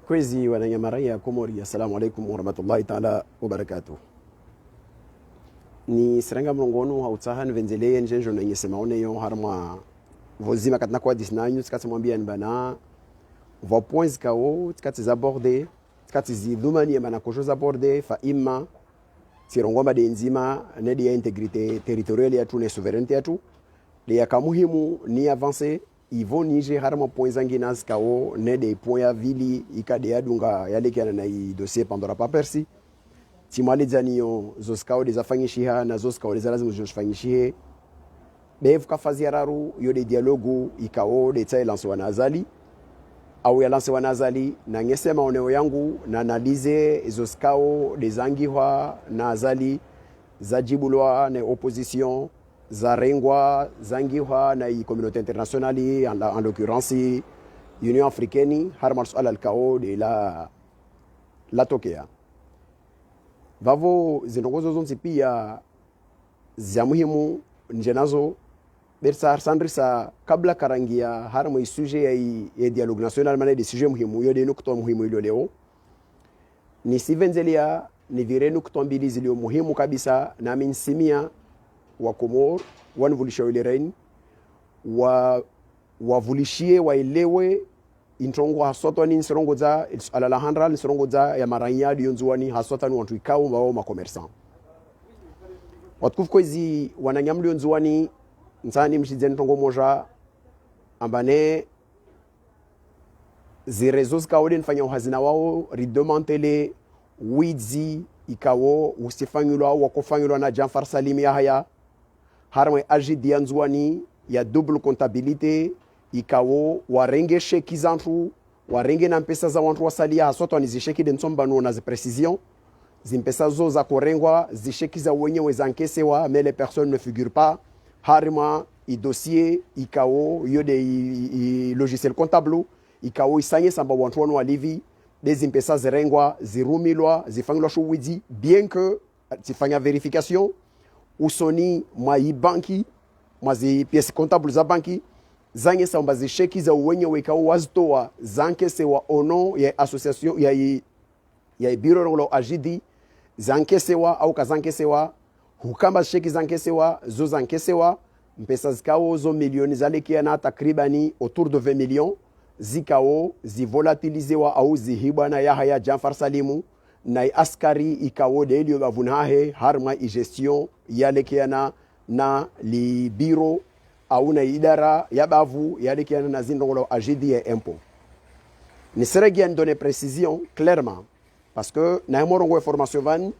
Kwezi wananyamaraia ya Komori, assalamu alaikum warahmatullahi ta'ala wabarakatuh. Ni serenga mlongonu hautaha nvenzeleye njenjo na nyesema oneyo harma vozima katina kwa disnanyu tikati mwambia nbana vo points kao tikati zaborde tikati zidumani yamana kojo zaborde fa imma tirongomba de nzima nedi ya integrite territoriale ya tu ne souveraineté ya tu de ya kamuhimu ni avancer ivo nije harama points anginas kao ne de point ya vili ikade ya dunga yale kiana na i dossier pandora pa persi timali zaniyo zoskao dezafanyishiha na zoskao dezalazimu zofanyishihe bevu kafazia raru yo de dialogu ikao de tsaye lanse wanazali au ya lanse wanazali na ngesema oneo yangu na analize zoskao dezangihwa na azali zajibulwa na opposition zarengwa zangihwa na i communauté internationale en l'occurrence Union africaine harma suala al-kao de la tokea vavo zinongozo zonzi pia za muhimu njenazo bersa sandrisa kabla karangia harma isuje ya dialogue national maana de sujet muhimu yo de nukto muhimu ilo leo ni sivenzelia ni vire nukto mbili zilio muhimu kabisa na minsimia wa Komor wanvulisha ile rain wavulishie waelewe introngo hasotwa ni nsirongo za alala handra nsirongo za ya maranya dionzuani hasotwa ni watu ikao wao makomersan watukufu kwezi wananyamlio nzuani nsani mshizeni tongo moja ambane zirezo zikaode nfanya uhazina wao ridomantele wizi ikawo usifanyulwa wakofanyulwa na Janfar Salim Yahya harmwe ajidi nzuani ya double comptabilité ikawo warenge sheki zantu warenge na mpesa za wantu wasalia hasotwa ni zisheki de nsombano na precision zimpesa zo za korengwa zisheki za wenyewe za nkesewa mais les personnes ne figurent pas harima i dossier ikawo yo de logiciel comptable ikawo isanye samba wantu wanu walivi des impesa zirengwa zirumilwa zifangilwa shuwidi bien que zifanya verification usoni mwa i banki mwa zi pièce comptable za banki zanye samba zisheki za wenyewe ikawo wazitoa zankesewa ono ya association ya bureau ngolo ajidi zankesewa au kazankesewa hukamba sheki zankesewa zo zankesewa mpesa zikao zo milioni zalekia na takribani autour de 20 millions zikao zivolatilizewa au zihibwa na Yahya Janfar Salimu na askari ikao de elio bavunhahe harma i gestion yalekia na li biro au na idara ya bavu yalekia na zindongolo ajidi ya impo ni seregia donner précision clairement parce que na morongo information van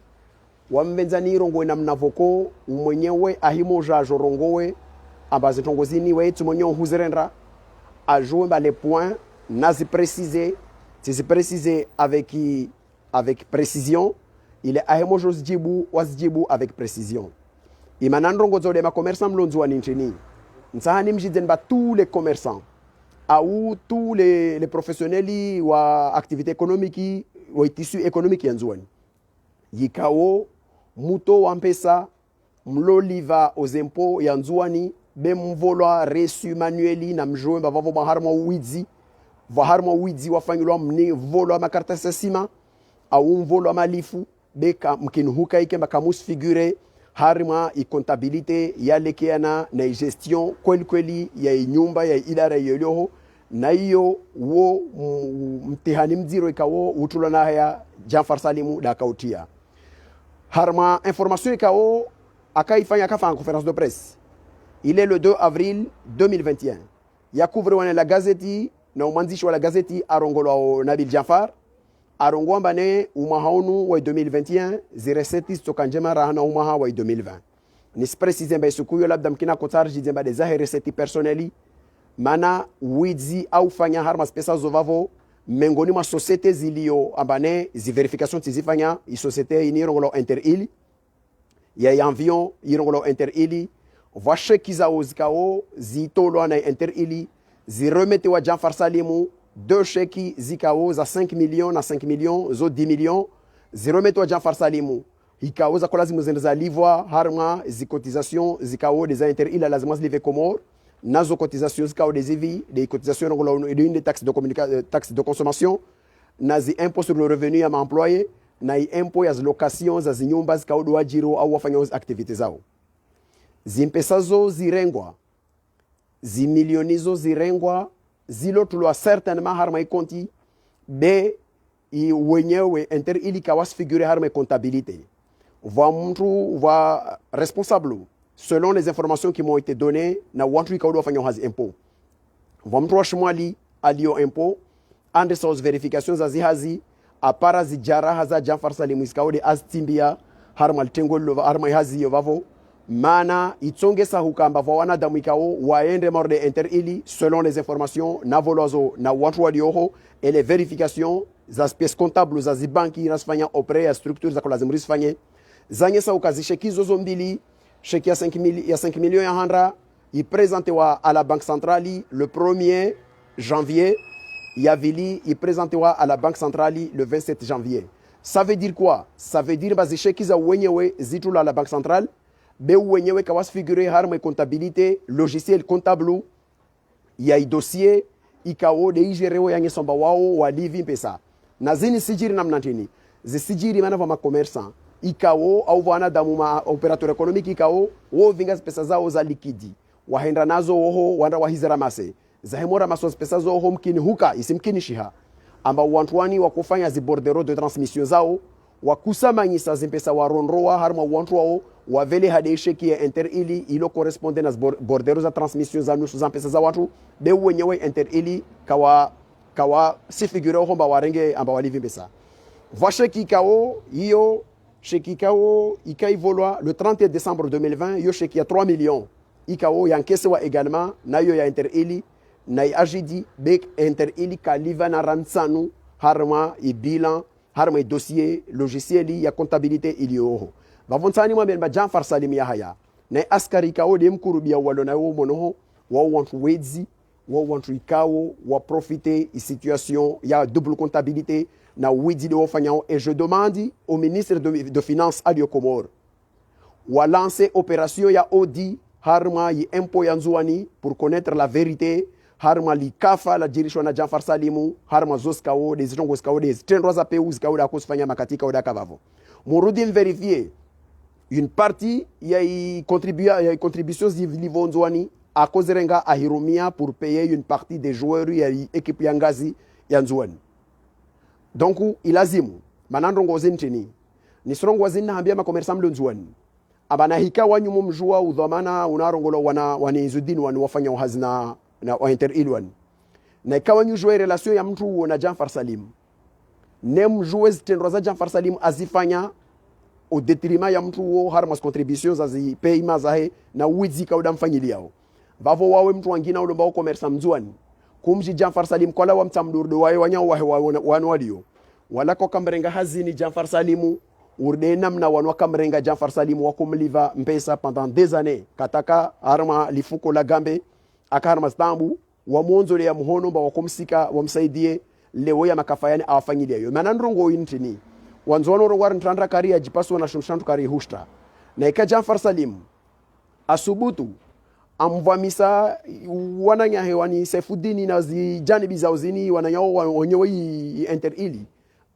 wambenzani rongo na mnavoko umwenyewe ahimoja jorongowe ambazo tongozini wetu mwenyewe huzerendra ajouer ba les points nazi préciser avec précision il est ahimojo zijibu wazijibu avec précision imanan rongo zode ma commerçant mlonzwa nchini nsahani mjizen ba tous les commerçants ou tous les professionnels wa activité économique wa tissu économique yanzuani yikawo muto wampesa mloliva aux impôts yanzuani bemvolwa reçu manueli na mjoe bavavo baharma wizi wafanyilwa mni volwa makarta sima au mvolwa malifu beka mkinuhuka ikemba kamus figure harma i comptabilité yalekeana na gestion kweli ya nyumba ya idara yolioho na hiyo wo mtihani mziro ikawo utula na haya Janfar Salimu da kautia harma information ikawo akaifanya kafa en conférence de presse il est le 2 avril 2021 ya couvre wana la gazeti na umanzishi wa la gazeti arongolo Nabil Janfar arongwamba ne umahaunu wa 2021 zireseti stokanjema rahana umaha wa 2020 ni préciser mba isukuyo labda mkina kotarji zemba de zahiri seti personneli mana wizi au fanya harma spesa zovavo mengoni mwa societe zilio ambane zi verification tizifanya i societe inirongolo interili ya environ irongolo interili vashekiza ozikao zitolo na interili ziremete wa Janfar Salimu deux chèques zikao za 5 millions na 5 millions zo 10 millions ziremete wa Janfar Salimu ikao za kola zimuzenza livwa harma zikotisation zikao des interili lazima zilive Komor nazo cotisations zikao des EVI des cotisations des taxes de consommation na zi impôt sur le revenu ya maemployé na impôt ya location za zinyumba zikaudo ajiro au wafanya activities zao. Zimpesa zo zirengwa, zimilionizo zirengwa, zilo tulwa certainement harma ikonti be i wenyewe enter ili kawas figure harma comptabilité. Va mtu va responsable selon les informations qui m'ont été données na wantu ikaudo wafanya hazi impôt. Va mtu wa shmali alio impôt ande sa verifications za zihazi apara zijara haza Janfar Salim iskaude astimbia harma tengolo harma hazi yovavo mana itsongesa hukamba va wanadamu ikao waende morde enter ili selon les informations na volozo na watu walioho et les vérifications za pièces comptables za zibanki nasfanya auprès ya structures za kolazimuri sfanye zanyesa ukazisheki zozo mbili chèque ya 5 millions ya handra i présenté wa à la banque centrale le 1er janvier Yavili, il présenté à la Banque centrale le 27 janvier. Ça veut dire quoi? Ça veut dire que les chèques qui sont à la Banque centrale, be wenyewe kawas figurer harme comptabilité, logiciel comptable, il y a un dossier, ikao de igerewo yange somba wao wa livi pesa. Na zini sijiri namnantini. Zi sijiri mana vama commerçant. Ikao au wana damu ma operateur économique ikao wo vinga pesa zao za likidi. Wahendra nazo oho wanda wahizera mase. Zahemora masos pesa zo homkini huka isimkini shiha amba wantwani wakufanya zi bordero de transmission zao wakusamanyisa zimpesa waronroa harma wantu wao wavele hadeshe ki inter ili ilo corresponde na bordero za transmission za nusu za pesa za watu be wenyewe inter ili kawa si figure homba warenge amba walivi pesa vasheki kao hiyo sheki kao ikaivolwa le 30 décembre 2020 yo sheki ya 3 millions ikao yankese wa également na yo ya inter ili na ajidi bek inter ili kaliva na ransanu harma i bilan harma i dossier logiciel ya comptabilité ilioho bavontani mwa ben Janfar Salim ya haya na askari kao de mkurubia walona wo monoho wa want wedzi wa want ikao wa profiter i situation ya double comptabilité na wedzi de ofanyao et je demande au ministre de finances Adio Komor wa lancer opération ya audit harma i impôt ya nzuani pour connaître la vérité harma likafa la dirishwa na Janfar Salimu harma zoskao des jongo skao des tendroza peus kao da kusfanya makatika oda kavavo murudi vérifier une partie ya contributions livonzwani a kozerenga ahirumia pour payer une partie des joueurs ya équipe ya ngazi ya nzwani donc ilazimu manandrongo zintini ni srongo zinna hambia makomersa mlo nzwani abana hika wanyumu mjua udhamana unarongolo wanizudini wafanya hazina na wa inter ilwan na ikawa nyujue relation ya mtu na Janfar Salim nem jouez tendroza Janfar Salim azifanya au détriment ya mtu wo harmas contributions azi payma zahe na wizi kauda mfanyiliao vavo wawe mtu wangina ulomba commerce mzuani kumji Janfar Salim kola wa mtamdurdo wae wanyao wanwalio wala ko kamrenga hazini Janfar Salimu urde namna wanwa kamrenga Janfar Salimu wakumliva mpesa pendant des années kataka harma lifuko la gambe akarma stambu wa monzole ya muhono ba wakumsika wamsaidie leo ya makafayani awafanyilia yo manandrongo intini wanzono ro war ntandra kari ya jipaso na shumshantu kari hushta na ika Janfar Salim asubutu amvamisa wananya hewani Saifuddin na zijanibi za uzini wananyao wanyewe inter ili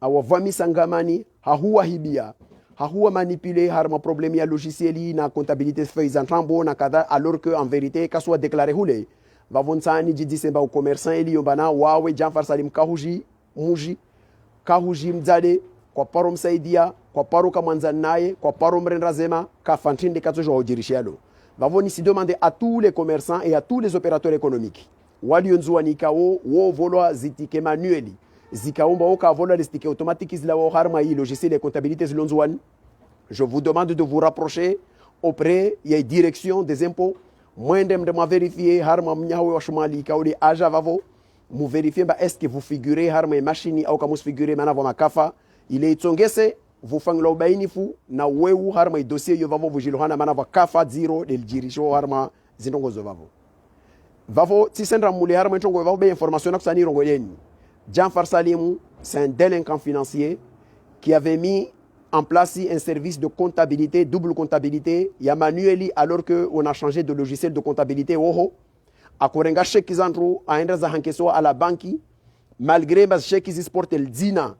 awavamisa ngamani hahuwa hibia hahuwa manipulé harma problème ya logicieli na comptabilité faisan trambo na kada alors que en vérité ka soit déclaré hule vavonsani jidisemba au commerçant eli yombana wawe Janfar Salim kahuji muji kahuji mzade kwa paro msaidia kwa paro kamanza naye kwa paro mrenda zema ka fantinde katojo ojirishialo vavoni si demander à tous les commerçants et à tous les opérateurs économiques walionzwa nikao wo volwa zitike manueli zikaomba oka vola les tickets automatiques zila wo harma yi logiciel de comptabilité zilonzwan je vous demande de vous rapprocher auprès ya direction des impôts mwendem de ma vérifier harma mnyawe wa shumali kaudi aja vavo mu vérifier ba est-ce que vous figurez harma machine au kamus figurer manavo makafa ile itongese vous fanglo bainifu na wewu harma dossier yo vavo vujilohana manavo kafa zero del jirisho harma zinongozo vavo vavo tisendra mule harma ntongo vavo be information na kusani rongo yeni Janfar Salim, c'est un délinquant financier qui avait mis en place un service de comptabilité, double comptabilité. Il y a manueli alors qu'on a changé de logiciel de comptabilité. A Korenga Chekizandro, a Endraza Hankeso à la banque malgré bas cheki zisporte dina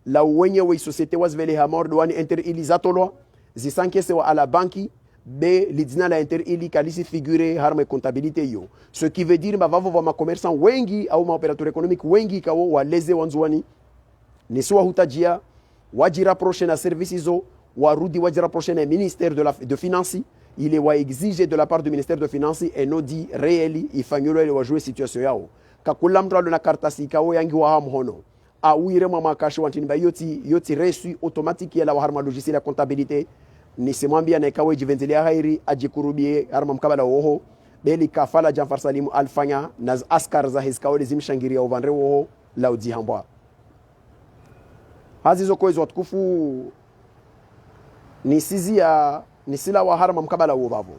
la wenyewe societe wazvele hamor doani interili zatolwa zisankese wa ala banki be lidina la interili kalisi figure harma comptabilité yo, ce qui veut dire bavavo va ma commerçant wengi au ma opérateur économique wengi kawo waleze wanzuani ni swa hutajia wajirapproche na service hizo warudi wajirapproche na ministère de finance ile wa exige de la part du ministère de finance enodi réeli ifanyolo ile wajue situation yao kakula mtu alona kartasi kawo yangi wa hamhono awire mama kashi wantini ba yoti reçu automatique ya la harma logiciel ya comptabilité ni semwambia na kawe jivenzelia hairi ajikurubie harma mkabala woho beli kafala Janfar Salimu alfanya na askar za hiskawo zimshangiria uvandre woho la udihambwa hazizo kwezo watukufu ni sila wa harma mkabala wobavu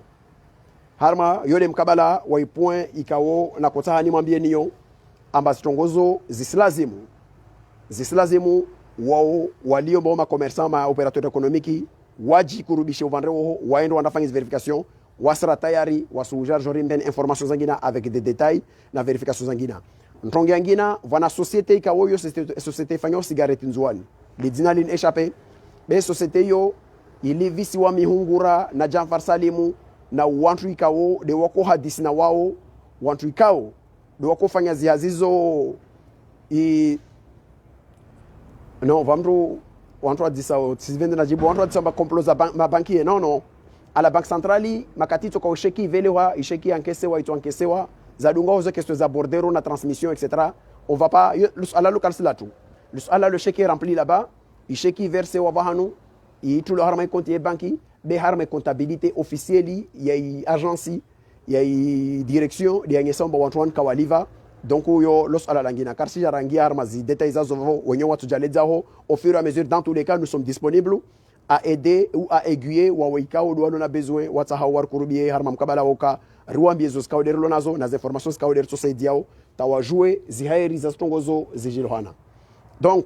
harma yole mkabala wa point ikawo na kotaha ni mwambie niyo amba zitongozo zisilazimu wao walio mboma commerçant ma opérateur économique waji kurubishe uvandre woho waendo wanafanya verification wasra tayari wasujar jorimben information zangina avec des détails na verification zangina ntonge yangina vana société ikawo yo société fanyo cigarette nzwani lidina lin échappé be société yo ili visi wa mihungura na Janfar Salimu na wantu ikawo de wako hadisi na wao wantu ikawo de wako fanya ziazizo non vamru wantu hadisa sivende na jibu wantu hadisa komploza mabanki non à la banque centrale makatito kwa usheki velewa isheki ankesewa itu ankesewa za dunga ozo question za bordero na transmission etc. On va pas à la local là tout le chèque est rempli là-bas isheki verse wa bahanu et tout le harma compte banki be harma comptabilité officielle ya agence ya direction ya ngesamba wantu kawaliva donc yo los ala langina karsi ya rangi harma zi détails za zo wenye watu jaledzaho au fur et à mesure dans tous les cas nous sommes disponibles à aider ou à aiguiller wa wika ou doit on a besoin wata hawar kurubie harma mkabala woka ruambie zo skauder lonazo na informations skauder to saidiao tawa jouer zihairi za stongozo zijilohana donc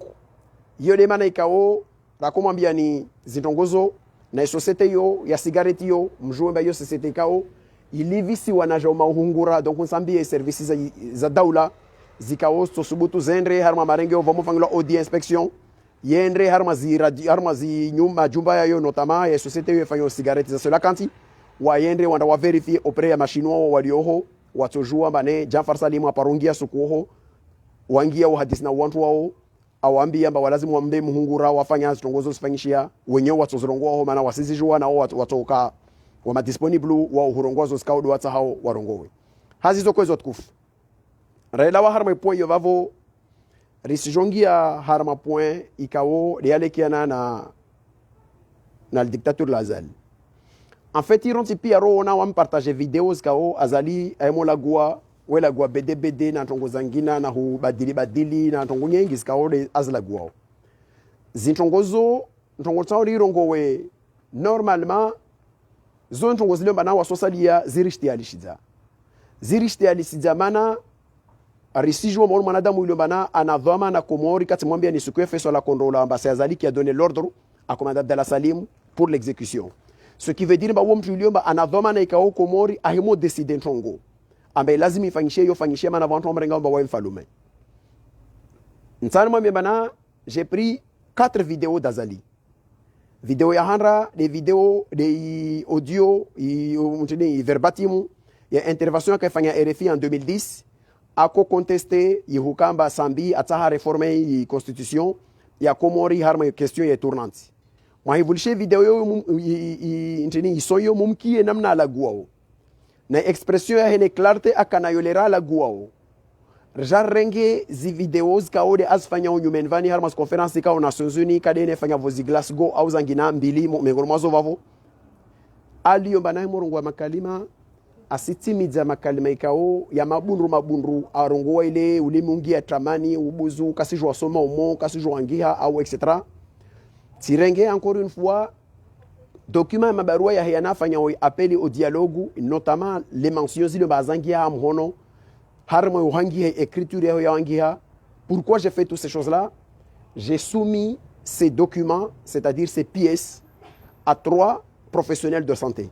yo de mana ikao rakomwambia ni zitongozo na societe yo ya cigarette yo mjue ba yo societe kao ilivisi wanaja mahungura donc nsambie services za daula zikao to subutu zendre harma marenge vamos fangla audit inspection yendre harma zi nyumba jumba ya yo notamment ya societe yo fanyo cigarette za cela kanti wa yendre wanda wa vérifier auprès ya machinois walioho watojua bane Janfar Salimu aparungia sukuho wangia wa hadisi na wantu wao awambia amba walazimu wambe muhungura wafanya zitongozo sifanyishia wenyewe watozorongwa maana wasizijua na watoka wa disponible wa urongozo skaudu wata hao warongowe hazizo kwezo tukufu rela wa harma point yo vavo risijongia harma point ikawo realekiana na le dictature lazali en fait ironti piaro na wam partager vidéos kao azali aymo lagua wela gwa bede na ntongo zangina na hu badili na ntongo nyengi skao de azla gwa zintongozo ntongo tsauri irongowe normalement zo ntongo zile bana wa sosalia zirishti alishiza mana arisijwa mwana mwanadamu ile bana anavama na komori kati mwambia ni siku fait sur la contrôle ambassade azali qui a donné l'ordre à commandant Abdallah Salim pour l'exécution, ce qui veut dire ba wom tuliomba anavama na ikao komori ahimo décider ntongo ambaye lazima ifanyishie maana vantu mrenga mba wa mfalume nsana mwambia bana j'ai pris 4 vidéos d'Azali vidéo ya handra des vidéos des audio et verbatim ya intervention kaifanya RFI en 2010 ako contesté yihukamba sambi ataha réformer la constitution ya komori harma question ya tournante mwahivulishe video yo ntini isoyo mumkie namna la guao na expression ya hene clarté akanayolera la guao jarrenge zi videos kaode asfanya unyumen vani harmas conference ka Nations Unies kadene fanya vozi Glasgow au zangina mbili mengormazo vavo aliyo banaye morongwa makalima asitimiza makalima ikao ya mabundu arongoa ile ulimungia tramani ubuzu kasijwa soma umo kasijwa ngiha au etc. tirenge encore une fois document mabarua ya yanafanya appel au dialogue notamment les mentions zile bazangia amhono harma uhangia écriture ya wangia. Pourquoi j'ai fait toutes ces choses là? J'ai soumis ces documents, c'est-à-dire ces pièces à 3 professionnels de santé.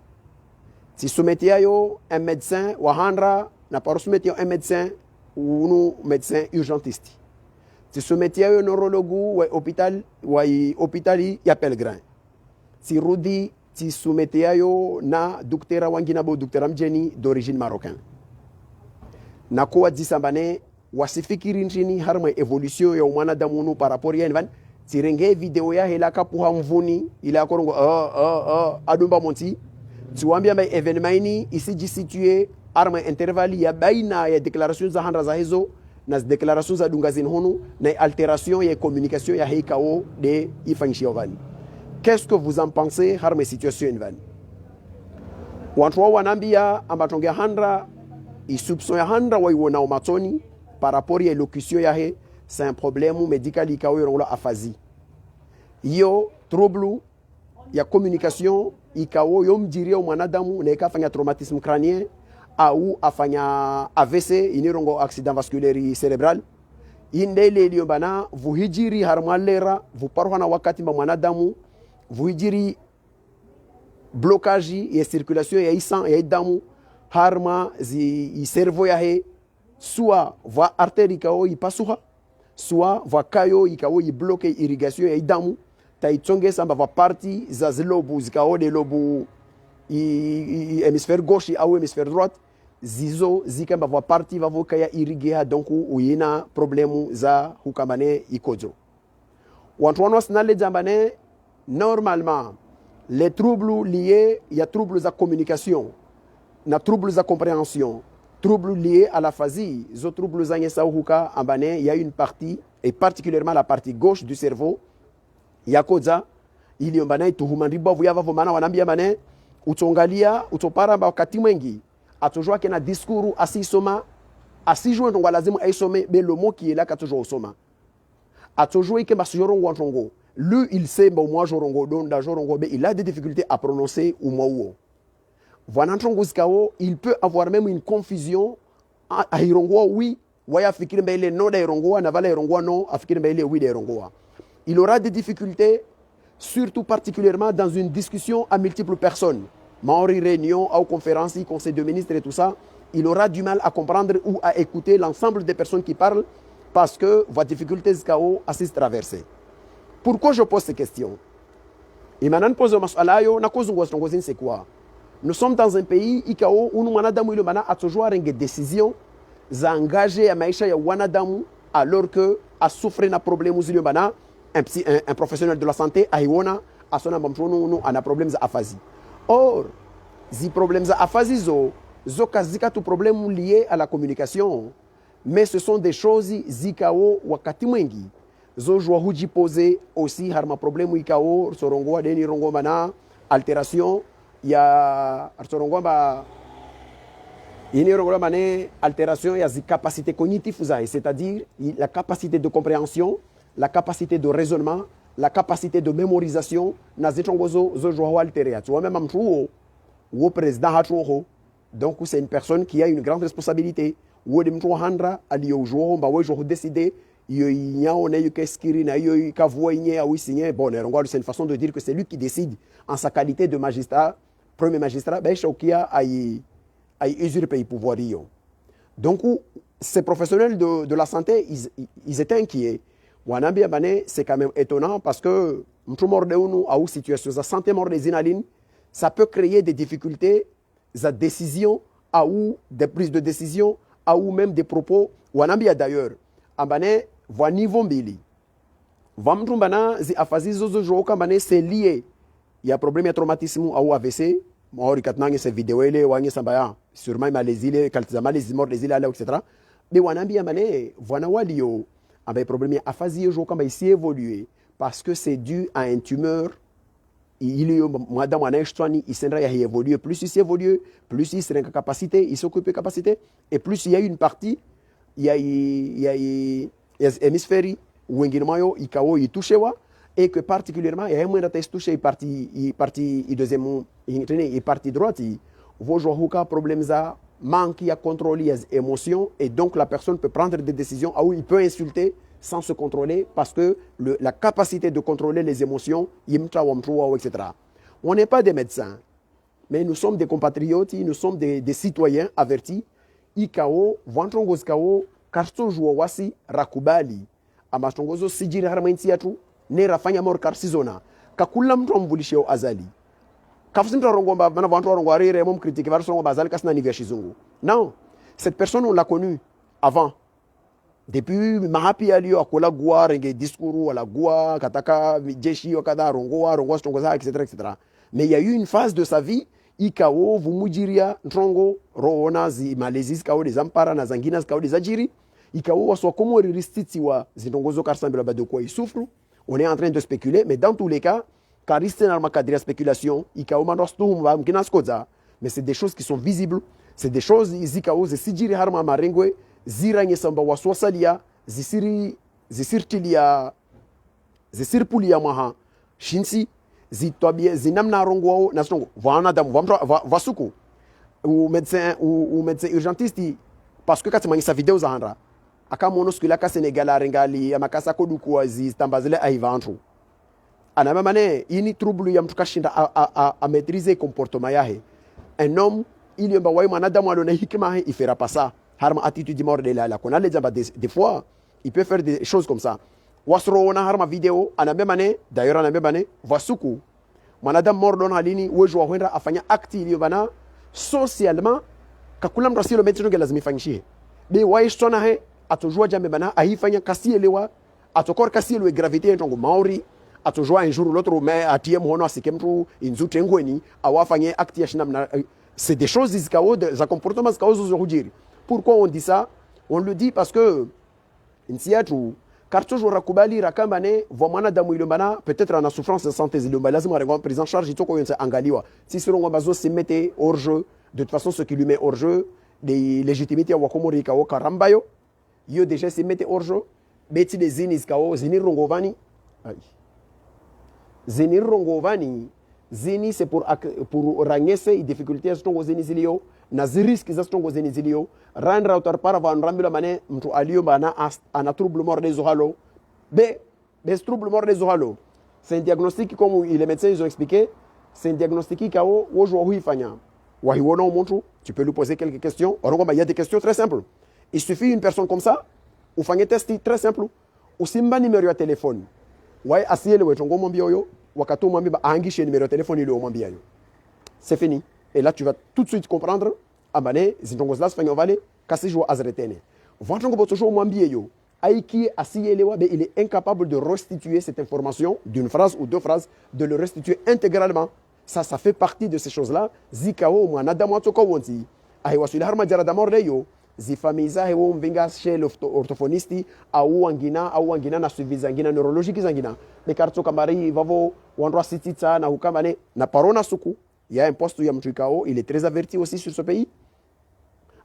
Si soumettez un médecin, wahandra, n'a pas soumettez un médecin ou un médecin urgentiste. ti soumetia yo neurologu wa hôpital ya Pellegrin ti rudi ti soumetia yo na docteur wangina bo docteur mjeni d'origine marocain na kuwa disambane wasifikiri nchini harma evolution ya mwanadamu par rapport ya nvan tirenge video ya hela kapuha mvuni ila korongo adumba monti tuambia mai evenement ici situé arma intervalle ya baina ya declaration za handra za hizo na declaration za dungazin honu na alteration ya communication ya heikao de ifanyishio vani. Qu'est-ce que vous en pensez harma situation vani? Watu wanambia ambatonge handra soupçon ya handra wa iwona matoni par rapport ya locution ya he c'est un problème médical ikao yorola aphasie. Yo trouble ya communication ikao yomjiria mwanadamu na ikafanya traumatisme crânien au afanya AVC inirongo accident vasculaire cérébral indele liobana vuhijiri harmalera vuparwana wakati mwa mwanadamu vuhijiri blocage ya circulation ya sang ya damu harma zi cerveau ya he soit va artère ikao ipasuha soit va kayo ikao ibloque irrigation ya damu taitonge samba va parti za zilobu zikao de lobu hémisphère gauche ou hémisphère droite zizo zikamba va parti va voka ya irriguer donc uyina problème za hukamane ikojo wantu wanos na le jambane normalement les troubles liés il y a troubles à communication na troubles à compréhension troubles liés à l'aphasie zo troubles za nyesa huka ambane il y a une partie et particulièrement la partie gauche du cerveau yakoza ili yombana ituhumandibwa vuyava vomana wanambia mane utongalia utopara wakati mwengi atojua kena diskuru asisoma asijue ndongo lazima aisome belo moki ela katojua usoma atojua ke masujorongo ntongo lui il sait bon moi jorongo donda jorongo be il a des difficultés à prononcer ou mot voilà ntongo zikao il peut avoir même une confusion a irongo oui waya fikiri mbele no da irongo na vala irongo no afikiri mbele oui da irongo il aura des difficultés surtout particulièrement dans une discussion à multiples personnes, Maori réunion, ou conférence, conseil de ministres et tout ça, il aura du mal à comprendre ou à écouter l'ensemble des personnes qui parlent parce que vos difficultés assistent traverser. Pourquoi je pose ces questions? Et maintenant, c'est quoi? Nous sommes dans un pays où nous avons toujours des décisions engagées à maïcha ya wanadamu alors que à souffrir d'un problème un professionnel de la santé a un problème d'aphasie. Or, les problèmes d'aphasie sont des problèmes liés à la communication, mais ce sont des choses zikao wakati mwengi. Zo jwa huji poser aussi harma problème ikao sorongo deni rongo mana altération ya sorongo ba ini rongo mané altération ya zi capacité cognitive c'est-à-dire la capacité de compréhension, la capacité de raisonnement, la capacité de mémorisation, nazitongozo zo joa altéria. Tu vois même amchou ou président hachuho. Donc c'est une personne qui a une grande responsabilité. Ou de mchou handra ali au jour ba we jour décider yo nyao na yo keskiri na yo kavoi nya ou signé bon c'est une façon de dire que c'est lui qui décide en sa qualité de magistrat, premier magistrat, ben chokia ay usurper le pouvoir yo. Donc ces professionnels de la santé ils étaient inquiets. Wanambia bane c'est quand même étonnant parce que mtumordeuno a ou situation de santé mort des inalines ça peut créer des difficultés za décision à ou des prises de décision à ou même des propos wanambia d'ailleurs ambane voa niveau mbili vamtumbana zi afazi zozo joka bane c'est lié il y a problème de traumatisme ou AVC mori katnange ces vidéos les wangi sambaya sûrement malésile kaltizama les morts des îles etc. Mais wanambia bane voana walio avec problème aphasie jo kamba ici évoluer parce que c'est dû à une tumeur il y a madame anesthésie il s'endra ya évoluer plus il évolue plus il sera capacité il s'occupe capacité et plus il y a une partie il y a hémisphère wengine ikao itushewa et que particulièrement il y a moins de touché partie deuxième et partie droite vos jouer problème ça manque à contrôler les émotions et donc la personne peut prendre des décisions où il peut insulter sans se contrôler parce que la capacité de contrôler les émotions etc. On n'est pas des médecins mais nous sommes des compatriotes, nous sommes des citoyens avertis ikao vantrongo zikao karto jouwasi rakubali ama tongozo sijiri harma insi yatu ne rafanya mor karsizona kakula mtu amvulishio azali kafusinda rongomba bana vantu rongo arire mom critique var songo bazali kasna ni veshizungu non cette personne on l'a connue avant depuis mahapi alio akola gua renge discours wala gua kataka jeshi wakada rongo tongoza etc mais il y a eu une phase de sa vie ikao vumujiria ntongo roona zi malezis kao des ampara na zangina kao des ajiri ikao waswa komo ristiti wa zitongozo karsambela bado kwa isufru on est en train de spéculer mais dans tous les cas kariste na makadria spéculation ikao mandostu mkina skoza mais c'est des choses qui sont visibles c'est des choses izikao zisijiri harma marengwe ziranye samba waswa salia zisirpulia maha shinsi zitwabie zinamna rongo na stongo wana damu vasuku ou médecin urgentiste parce que quand tu sa vidéo za handra aka monoskula ka Sénégal arengali amakasa koduku aziz tambazile aivantu ana mamane ini trouble ya mtu kashinda a maîtriser comportement yahe un homme il yomba way manadamu alona hikima il fera pas ça harma attitude mort de la qu'on a les des fois il peut faire des choses comme ça wasro na harma video anabemane d'ailleurs anabemane vasuku manadamu mordon halini wejo wenda afanya acte iliyobana socialement kakula mtu asilo metino lazima ifanyishie be waishona he atojua jambe bana aifanya kasielewa atokor kasielewa gravité ntongo maori atojua un jour ou l'autre mais atie mhono asike mtu inzute ngweni awafanye acte ya shinamna c'est des choses zikao za comportements zikao zo hujiri. Pourquoi on dit ça? On le dit parce que insiatu kartojo rakubali rakambane vomana damu ilombana peut-être en souffrance de santé ilomba lazima rego prise en charge itoko yonse angaliwa si sirongo bazo se mette hors jeu de toute façon ce qui lui met hors jeu des légitimités wa komorika wa karambayo yo déjà se mette hors jeu beti des zinis kao zinirungovani zinirungovani zini c'est pour rangese i difficultés stongo zini zilio na ziriski za stongo zini zilio randra utar para van rambila mane mtu alio bana ana trouble mort des ohalo be trouble mort des ohalo c'est un diagnostic comme les médecins ils ont expliqué c'est un diagnostic kao wojo huifanya wahiwona mtu tu peux lui poser quelques questions il y a des questions très simples il suffit une personne comme ça ou fanye test très simple usimba numéro ya téléphone ouais asiele wetongo mwambia yo wakati mwambia aangishe numéro ya téléphone ile mwambia yo c'est fini et là tu vas tout de suite comprendre amane zitongo zlas fanyo vale kasi jo azretene votongo botojo mwambia yo aiki asielewa be il est incapable de restituer cette information d'une phrase ou deux phrases de le restituer intégralement. Ça fait partie de ces choses-là. Zikao mwanadamu atoko wonti aiwasuli harma jarada mordeyo zifamiza hewo mvinga chez l'orthophoniste au angina na suivi zangina neurologique zangina les karto kamari vavo wandwa sitita na hukamane na parona suku il y a un poste ya mtuikao il est très averti aussi sur ce pays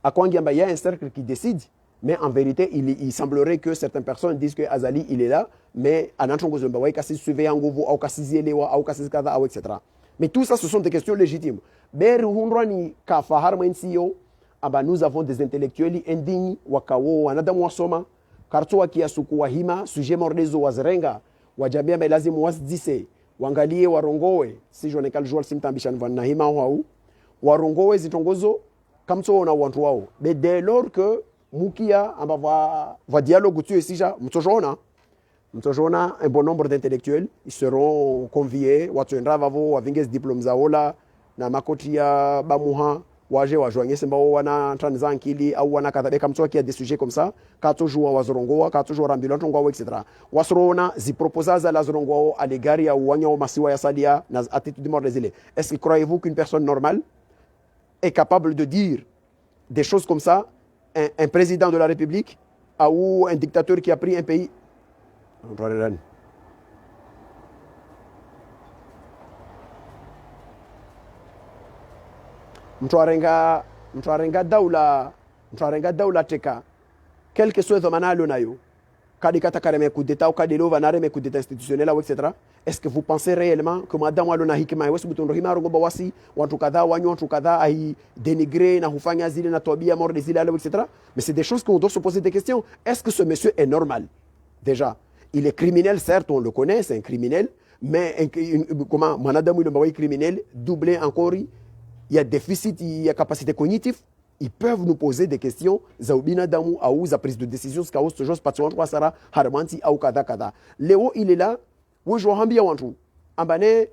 akwangi amba il y a un cercle qui décide mais en vérité il semblerait que certaines personnes disent que Azali il est là mais anantongo zomba wai kasi suivi nguvu au kasi zielewa au kasi kada au etc. Mais tout ça, ce sont des questions légitimes. Nous avons des intellectuels indignes, wakao, wanadamu wasoma, kartu wakiasuku wahima, sujet mordezo wazrenga, wajabia lazima wasdise, wangalie warongowe, si je n'ai joual simtambishan van nahima hau, warongowe zitongozo, kamso na wantu wao. Mais dès lors que mukia amba va dialogue tu esija, mtojona, un bon nombre d'intellectuels, ils seront conviés, watuendra vavo, wavinges diplômes zaola, na makotia bamuha, waje wajoanye semba wana transankili au wana kadhabeka mtu qui a des sujets comme ça, kato joua wazorongoa, kato joua rambilanto ngwa etc. Wasrona zi proposaza la zorongoa à l'égard ya wanya o masiwa ya salia na attitude mort des îles. Est-ce que croyez-vous qu'une personne normale est capable de dire des choses comme ça, un président de la République ou un dictateur qui a pris un pays mtu arenga daula teka quel que soit dhamana nayo kadi kata kareme coup d'état ou kadi lova nareme coup d'état institutionnel etc. Est-ce que vous pensez réellement que madame alona hikima wesu butondo himaro ngomba wasi watu kadhaa wanyo watu kadhaa ai dénigrer na hufanya zile na tabia mort des îles etc. Mais c'est des choses qu'on doit se poser des questions. Est-ce que ce monsieur est normal déjà? Il est criminel, certes, on le connaît, c'est un criminel, mais comment Manadamu il est criminel, doublé encore, il y a déficit, il y a capacité cognitive, ils peuvent nous poser des questions za binadamu au za prise de décision ska host jos patron kwa sara harmanti au kada kada leo il est là wo jo hambia wantu ambane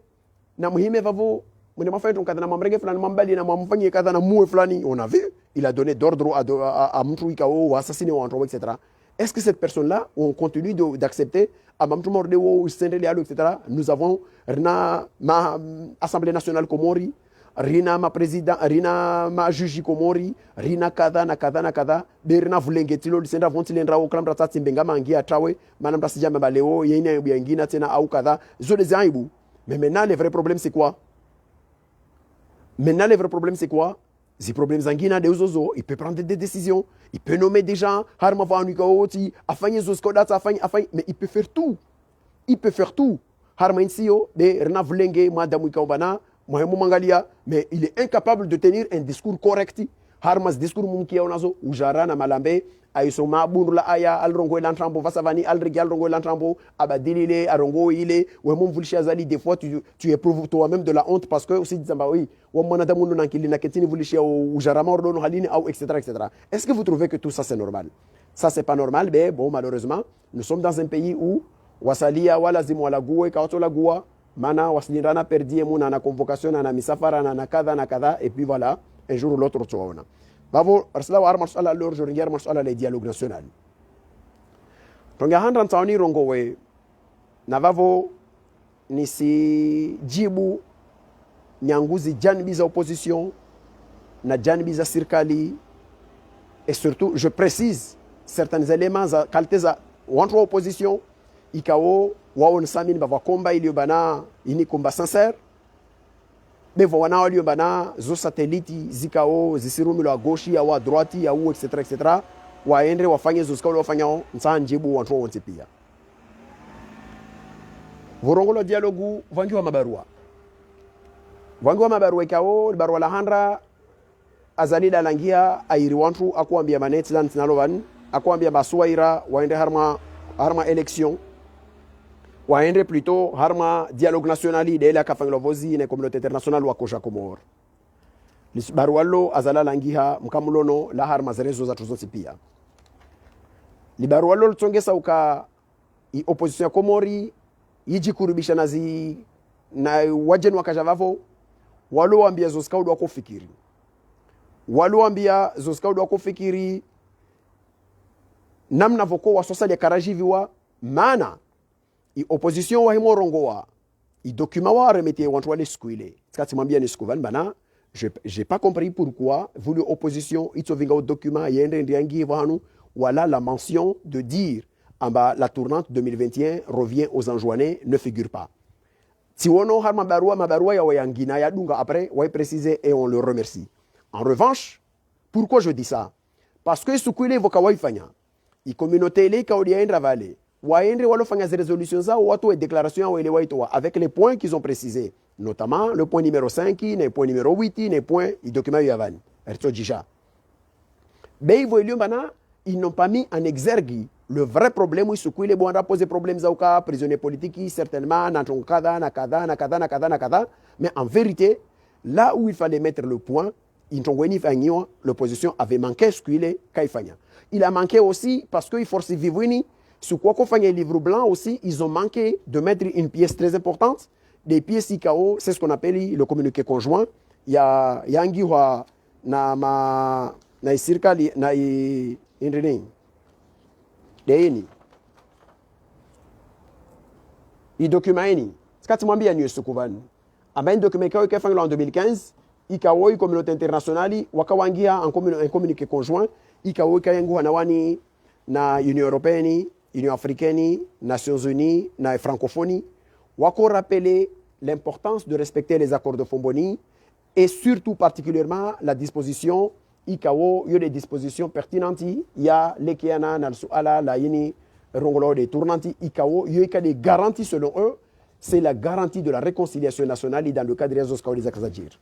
na muhime vavo mwenye mafanya tunkadha na mamrege fulani mambali na mamfanyie kadha na muwe fulani on a vu il a donné d'ordre à mtu ikao ou assassiner wantu etc. Est-ce que cette personne là on continue d'accepter à mamtu morde wo sendele alo etc. Nous avons rina ma assemblée nationale Komori rina ma président rina ma juge Komori rina kadha na kadha na kadha berina vulengetilo lisenda vontilendra wo klamra tsatsi mbenga mangia trawe manamra sijama baleo yene yangina tena au kadha zo les aibu. Mais maintenant le vrai problème c'est quoi? Maintenant, le vrai problème, c'est quoi? Les problèmes sanguins de Ozozo, il peut prendre des décisions, il peut nommer des gens, mais il peut faire tout. Il peut faire tout. Mais il est incapable de tenir un discours correct. Harmas discours munkia onazo ujara na malambe aisoma bunula aya alrongo l'entrambo vasavani alregal rongo l'entrambo abadilile arongo ile we mon vulchia zali des fois tu éprouves toi-même de la honte parce que aussi disamba oui wa monada mundu nankili na ketini vulchia ujara mordo no halini ou etc. Est-ce que vous trouvez que tout ça c'est normal? Ça c'est pas normal, mais bon malheureusement nous sommes dans un pays où wasalia wala zimu wala guwe kaoto la gua mana wasilindana perdie muna na convocation na misafara na kadha et puis voilà. Un jour ou l'autre, tu vois. Bavo, arsala wa arma sala lor joringar masala le dialogue national. Tonga handran taoni rongo we na vavo ni si jibu nyanguzi janbi za opposition na janbi za serikali et surtout je précise certains éléments za qualité za wantu opposition ikao wao nsamini bava komba ili bana ini komba sincère. Mais voilà, on a bana zo satellite zikao zisirumilo a gauche ya wa droite ya ou etc. Waende wafanye zo skalo wafanya nsanjibu wantu wote pia. Vorongolo dialogu vangi wa mabarua. Vangi wa mabarua ikao barua la handra azalida langia airi wantu akuambia maneti lan tinalovan akuambia basuwaira waende harma élection. Waende plutôt harma dialogue national de la kafanglo vozi na communauté internationale wa kosha komor libarualo azala langiha mkamulono la harma zerezo za tuzosi pia libarualo tsongesa uka opposition komori yijikurubisha na wajeni wakajavavo waloambia zoskaudo wako fikiri waloambia zoskaudo wako fikiri namna voko wa sosali karajiviwa maana i opposition wa himorongoa i document wa remetie wantu les skuile skati mwambia ni skuvan bana j'ai pas compris pourquoi voulu opposition itsovinga au document yende ndiangi vanu voilà la mention de dire en bas la tournante 2021 revient aux enjoinés ne figure pas si wono har mabarua ya wayangina ya dunga après ouais préciser et on le remercie. En revanche pourquoi je dis ça? Parce que skuile voka waifanya i communauté ile kaudia endra vale waende walofanya ces résolutions za watu et déclaration wa ile waitoa avec les points qu'ils ont précisés, notamment le point numéro 5 le point numéro 8 le point i document yavan ertojisha beivo iliomana ils n'ont pas mis en exergue le vrai problème où sukuile bon poser problème za uka prisonniers politiques certainement na kada mais en vérité là où il fallait mettre le point intongweni fanyo l'opposition avait manqué sukuile kaifanya il a manqué aussi parce que il force vivwini. Sur quoi qu'on fait un livre blanc aussi, ils ont manqué de mettre une pièce très importante. Des pièces IKO, c'est ce qu'on appelle le communiqué conjoint. Il y a Yangiwa, na Sirkali, na Indrene. Deini. Il documente. Ce que tu m'as dit à New Sukouvan. Un document qui a été fait en 2015, IKO, la communauté internationale, Wakawangia, un communiqué conjoint, IKO, Kayangu, Hanawani, na Union européenne. Union africaine, Nations unies, na francophonie, wako rappeler l'importance de respecter les accords de Fomboni et surtout particulièrement la disposition IKO, il y a des dispositions pertinentes, il y a l'Ekiana, Nalsuala, la Yini, Rongolo, des tournantes IKO, il y a des garanties selon eux, c'est la garantie de la réconciliation nationale dans le cadre des Oskao des Akazajir.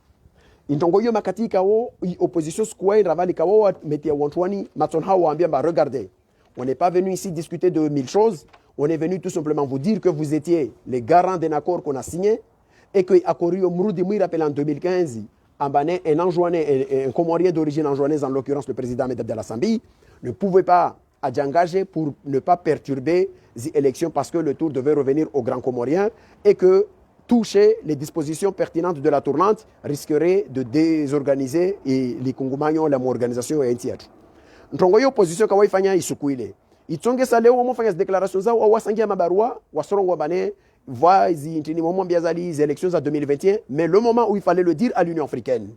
Intongoyo makati IKO, opposition square, raval IKO, metia wantwani, matonha ou ambia, regardez. On n'est pas venu ici discuter de mille choses. On est venu tout simplement vous dire que vous étiez les garants d'un accord qu'on a signé et que l'accord Mroudi Mouy rappelle en 2015 un Comorien d'origine anjouanaise, en l'occurrence le président Ahmed Abdallah Sambi, ne pouvait pas s'engager pour ne pas perturber les élections parce que le tour devait revenir au Grand Comorien et que toucher les dispositions pertinentes de la tournante risquerait de désorganiser les Congomaniens, la organisation et un tiers. Ntongo hiyo opposition kwa ifanya isukuile. Itonge leo wamofanya déclaration zao au wasangia mabarua wasorongo bane voix intini moment biazali les élections à 2021 mais le moment où il fallait le dire à l'Union africaine.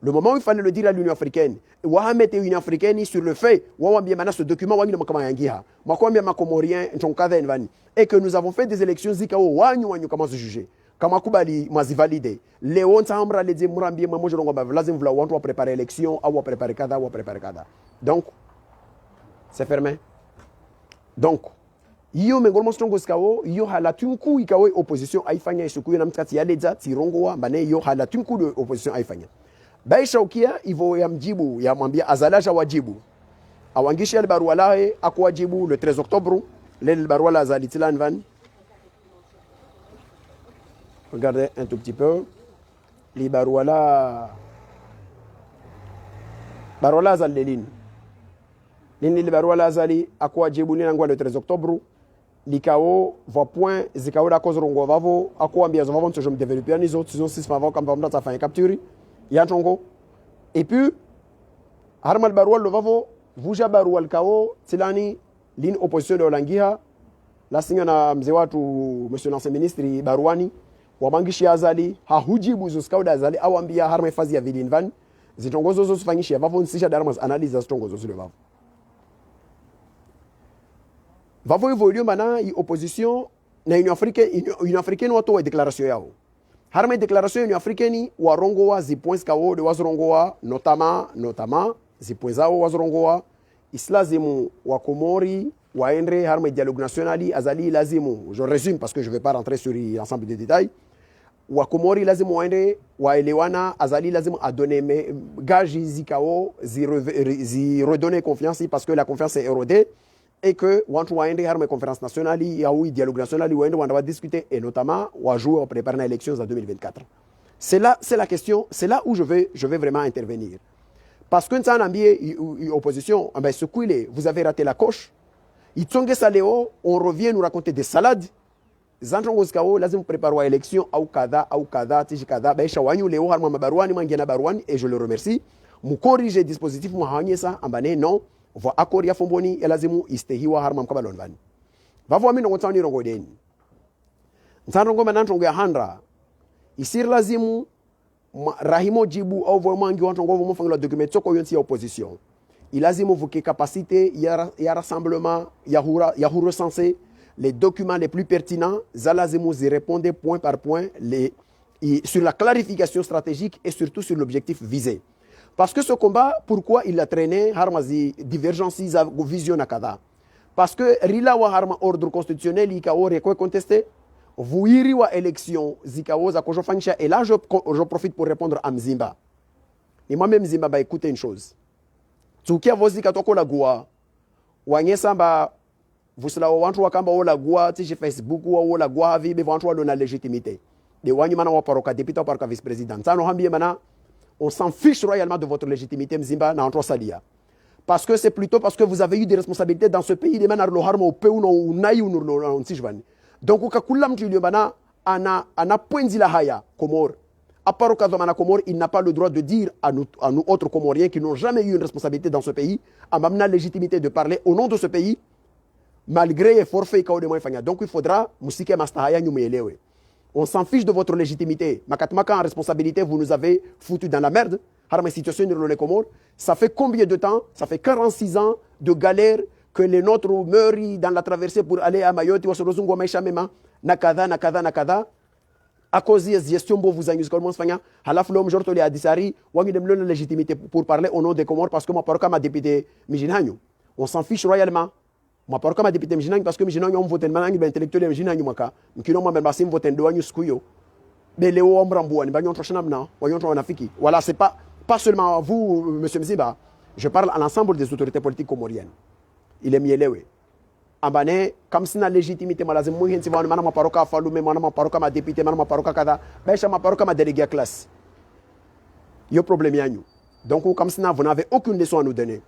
Le moment où il fallait le dire à l'Union africaine, Wahamet et l'Union africaine sur le fait, Wawambia ce document, Wangina Makamangia, Makwambia Makomorien, Nchonkada Nvani, et que nous avons fait des élections Zikao, Wanyu Wanyu, comment se juger. Kamakubali, Mazi validé. Léon Sambra, les Murambi, Mamojongo, Vlazim Vla, on doit préparer l'élection, on doit préparer Kada, on doit préparer Kada. Donc, c'est fermé. Donc, iyo mengolmo strongo skao iyo halatunku ikawe opposition aifanya isukuyo na mtkati ya leza tirongoa bane iyo halatunku de opposition aifanya. Baisha ukia ivo ya mjibu ya mwambia azalaja wajibu awangisha ile barua lae akuwajibu le 13 octobre le barua la zalitilan van. Regardez un tout petit peu les barua la zalelin nini le barua la zali akuwajibu ni ngwa le 13 octobre likao va point zikao la cause rongo vavo akuambia zo vavo je me développer les autres saison 6 avant comme vamda ta fin capture Yantongo. Et puis, Harmal Baroual le Vavo, Vuja Baroual Kao, Tilani, l'ine opposition de Olangiha, la signana Mzewatu, monsieur l'ancien ministre Barouani, Wabangishi Azali, Hahuji Buzuskao d'Azali, Awambia, Harme Fazia Vidinvan, Zitongo Zozo Fangishi, Vavo, Sisha d'Armas, analyse Astongo Zozo le Vavo. Vavo évolue maintenant, opposition, na Union africaine, ou à déclaration yao. Harma déclaration Union africaine warongoa zipoints kao de wazorongoa notamment zipoints zao wazorongoa islazimu wa Komori waendre harma dialogue nationali azali lazimu je résume parce que je vais pas rentrer sur l'ensemble des détails wa Komori lazimu waendre waelewana azali lazimu a donner mais gaji zikao zi redonner confiance parce que la confiance est érodée et que wantu waende harma conférence nationale ya oui dialogue national waende on va discuter et notamment wa jouer au préparer les élections en 2024. C'est là la question, c'est là où je vais vraiment intervenir. Parce que ça ambié opposition, ben ce coup vous avez raté la coche. Itonge saleo, on revient nous raconter des salades. Zantrongo skao lazim préparer à élection au kada tiji kada ben shawanyu leo harma mabaruani mangena baruani et je le remercie. Mu corriger dispositif mu hanyesa ambane non va akori ya fomboni elazimu istehiwa harma mkabalon vani vavo amino ngotani rongo deni ntanrongo manantongo ya handra isir lazimu rahimo jibu au vomangi wantongo vomo fangla document soko yonti ya opposition ilazimu vuke capacité ya rassemblement ya recenser les documents les plus pertinents zalazimu zi répondre point par point sur la clarification stratégique et surtout sur l'objectif visé. Parce que ce combat, pourquoi il a traîné harmazi divergence vision nakada? Parce que rila wa harma ordre constitutionnel ikao rekwe contesté, vuiri wa élection zikao za kojofanisha et là je profite pour répondre à Mzimba. Et moi même Mzimba ba écoutez une chose. Tukia vozi katoko la gua. Wanyesa ba vusla wantu wakamba o la gua ti Facebook wa la gua vibe wantu wa dona légitimité. De wanyu mana wa paroka député wa paroka vice-président. Ça no hambi mana on s'en fiche royalement de votre légitimité, Mzimba, na antro salia. Parce que c'est plutôt parce que vous avez eu des responsabilités dans ce pays, les manar lo harmo pe ou naï ou no tijvan. Donc au kakulam tu bana ana pointi la haya Comore. À part au cas de Comore, il n'a pas le droit de dire à nous autres Comoriens qui n'ont jamais eu une responsabilité dans ce pays, à m'amener la légitimité de parler au nom de ce pays, malgré les forfaits kao de moyens. Donc il faudra musike mastahaya nyumelewe. On s'en fiche de votre légitimité. Makatmaka en responsabilité, vous nous avez foutu dans la merde. Harma situation sur les Comores. Ça fait combien de temps? Ça fait 46 ans de galère que les nôtres meurent dans la traversée pour aller à Mayotte. Nakada. À cause de la gestion, vous avez halaf l'homme jortoli à Dissari, wangi dem la légitimité pour parler au nom des Comores parce que moi, par ma député Mijinhanyo. On s'en fiche royalement. Ma paroka ma député Mjinang parce que Mjinang on vote manangi ben intellectuel Mjinang maka mkino ma basim vote ndo wanyu skuyo beleo ombrambouani banyon trochanam na wayon tro wanafiki voilà c'est pas seulement vous monsieur Mziba, je parle à l'ensemble des autorités politiques comoriennes. Il est mielewe ambane comme si na légitimité malazim mu henti vanu mana ma paroka falume mana ma paroka ma député mana ma paroka kada baisha ma paroka ma délégué à classe yo problème yanyu. Donc comme ça vous n'avez aucune leçon à nous donner.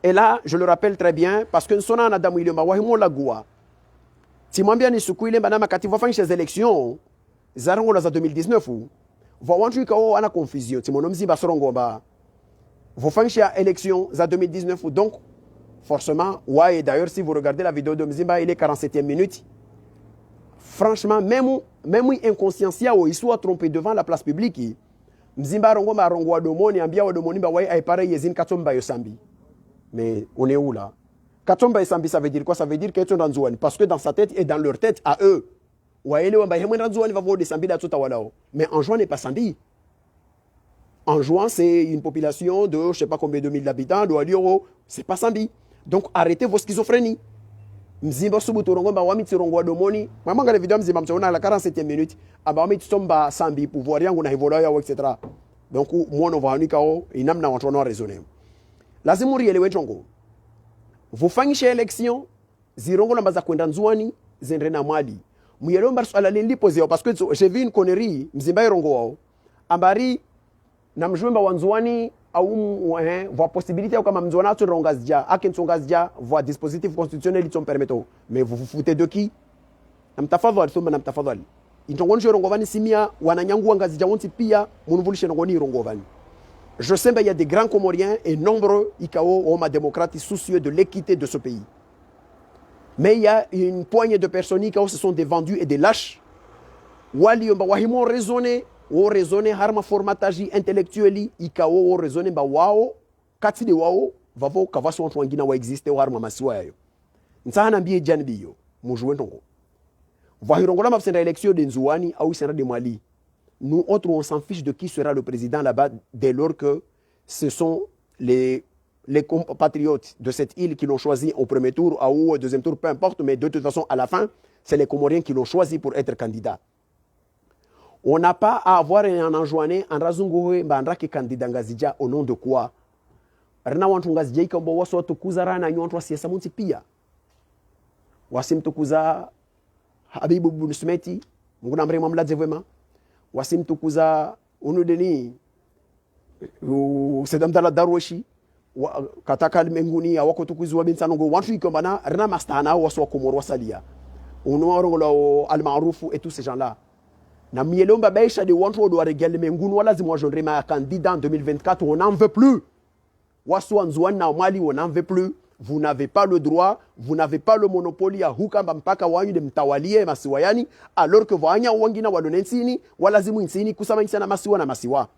Et là, je le rappelle très bien parce que nous sommes en Adam il m'a la goua. Si moi bien ni sukuile banama kati va faire ces élections zarango la 2019 ou va wantu ka ana confusion ti monomzi ba sorongo ba va faire ces élections za 2019 ou donc forcément ouais, et d'ailleurs si vous regardez la vidéo de Mzimba il est 47e minute. Franchement même inconsciencia ou il soit trompé devant la place publique. Mzimba rongo ma rongo domoni ambia domoni ba ouais ay pareil yezin katomba yo sambi. Mais on est où là? Katomba et Sambi, ça veut dire quoi? Ça veut dire qu'ils sont dans Zouani. Parce que dans sa tête et dans leur tête, à eux, mais en juin n'est pas Sambi. En juin, c'est une population de je ne sais pas combien de mille habitants, de Alioro. C'est pas Sambi. Donc arrêtez vos schizophrénies. Mzimba Subutorongo, Bawami Tsirongo Domoni. Maman, la vidéo, Mzimba, on a la 47e minute. Abawami Tsomba Sambi pour voir rien, on a évolué, etc. Donc, moi, on va en Nikao, il n'a pas raisonné. La Zimouri, elle est Wetrongo. Vous faites une élection, zirongo lamba za kwenda nzuani, zendrena mali. Muyelomba swala lindi poseo parce que j'ai vu une connerie, mzimba irongo wao. Ambari na mjumba wa nzuani au voit possibilité kama mzwana tu rongazja, akensongazja voit dispositif constitutionnel ils permettent. Mais vous vous foutez de qui? Namtafadhali soma namtafadhali. Intongo njorongo vani simia wananyangu wangazja wonti pia munuvulishe ngoni rongo vani. Je sais qu'il y a des grands Comoriens et nombreux IKO, hommes démocrates soucieux de l'équité de ce pays. Mais il y a une poignée de personnes qui se sont des vendus et des lâches. Wali ont raisonné, harma formatage intellectuel, IKO ont raisonné, wao, kati de wao, vavo kavaso antwangina wa existe au harma masiwa yo. Nsahana biye janbi yo, mujoué ntongo. Vahirongola mafsenda élection de Nzouani, ou sera de Mali. Nous, autres, on s'en fiche de qui sera le président là-bas dès lors que ce sont les compatriotes de cette île qui l'ont choisi au premier tour ou au deuxième tour, peu importe, mais de toute façon, à la fin, c'est les Comoriens qui l'ont choisi pour être candidat. On n'a pas à avoir un enjoigné, un razungoé, un qui candidat ngazidja au nom de quoi? Rena wantu ngazidja ikambo waso tukuza rana nyontu siasa munti pia. Wasim tukuza Habibu Bunusmeti, nguna mrema mladze vraiment. Wasim tukuza unudeni sedam dala darwashi kataka menguni awako tukuzwa bin sanongo wantu ikombana rena mastana waswa komoro wasalia unorongo al ma'ruf et tous ces gens là na mielomba baisha de wantu do regal menguni wala zimwa jondre ma candidat en 2024 on n'en veut plus waswa nzwan na mali on n'en veut plus. Vous n'avez pas le droit, vous n'avez pas le monopole ya hukamba mpaka wanyu de mtawalie masiwayani alors que wanya wangina wadonensini wala zimu insini kusama insana masiwa na masiwa.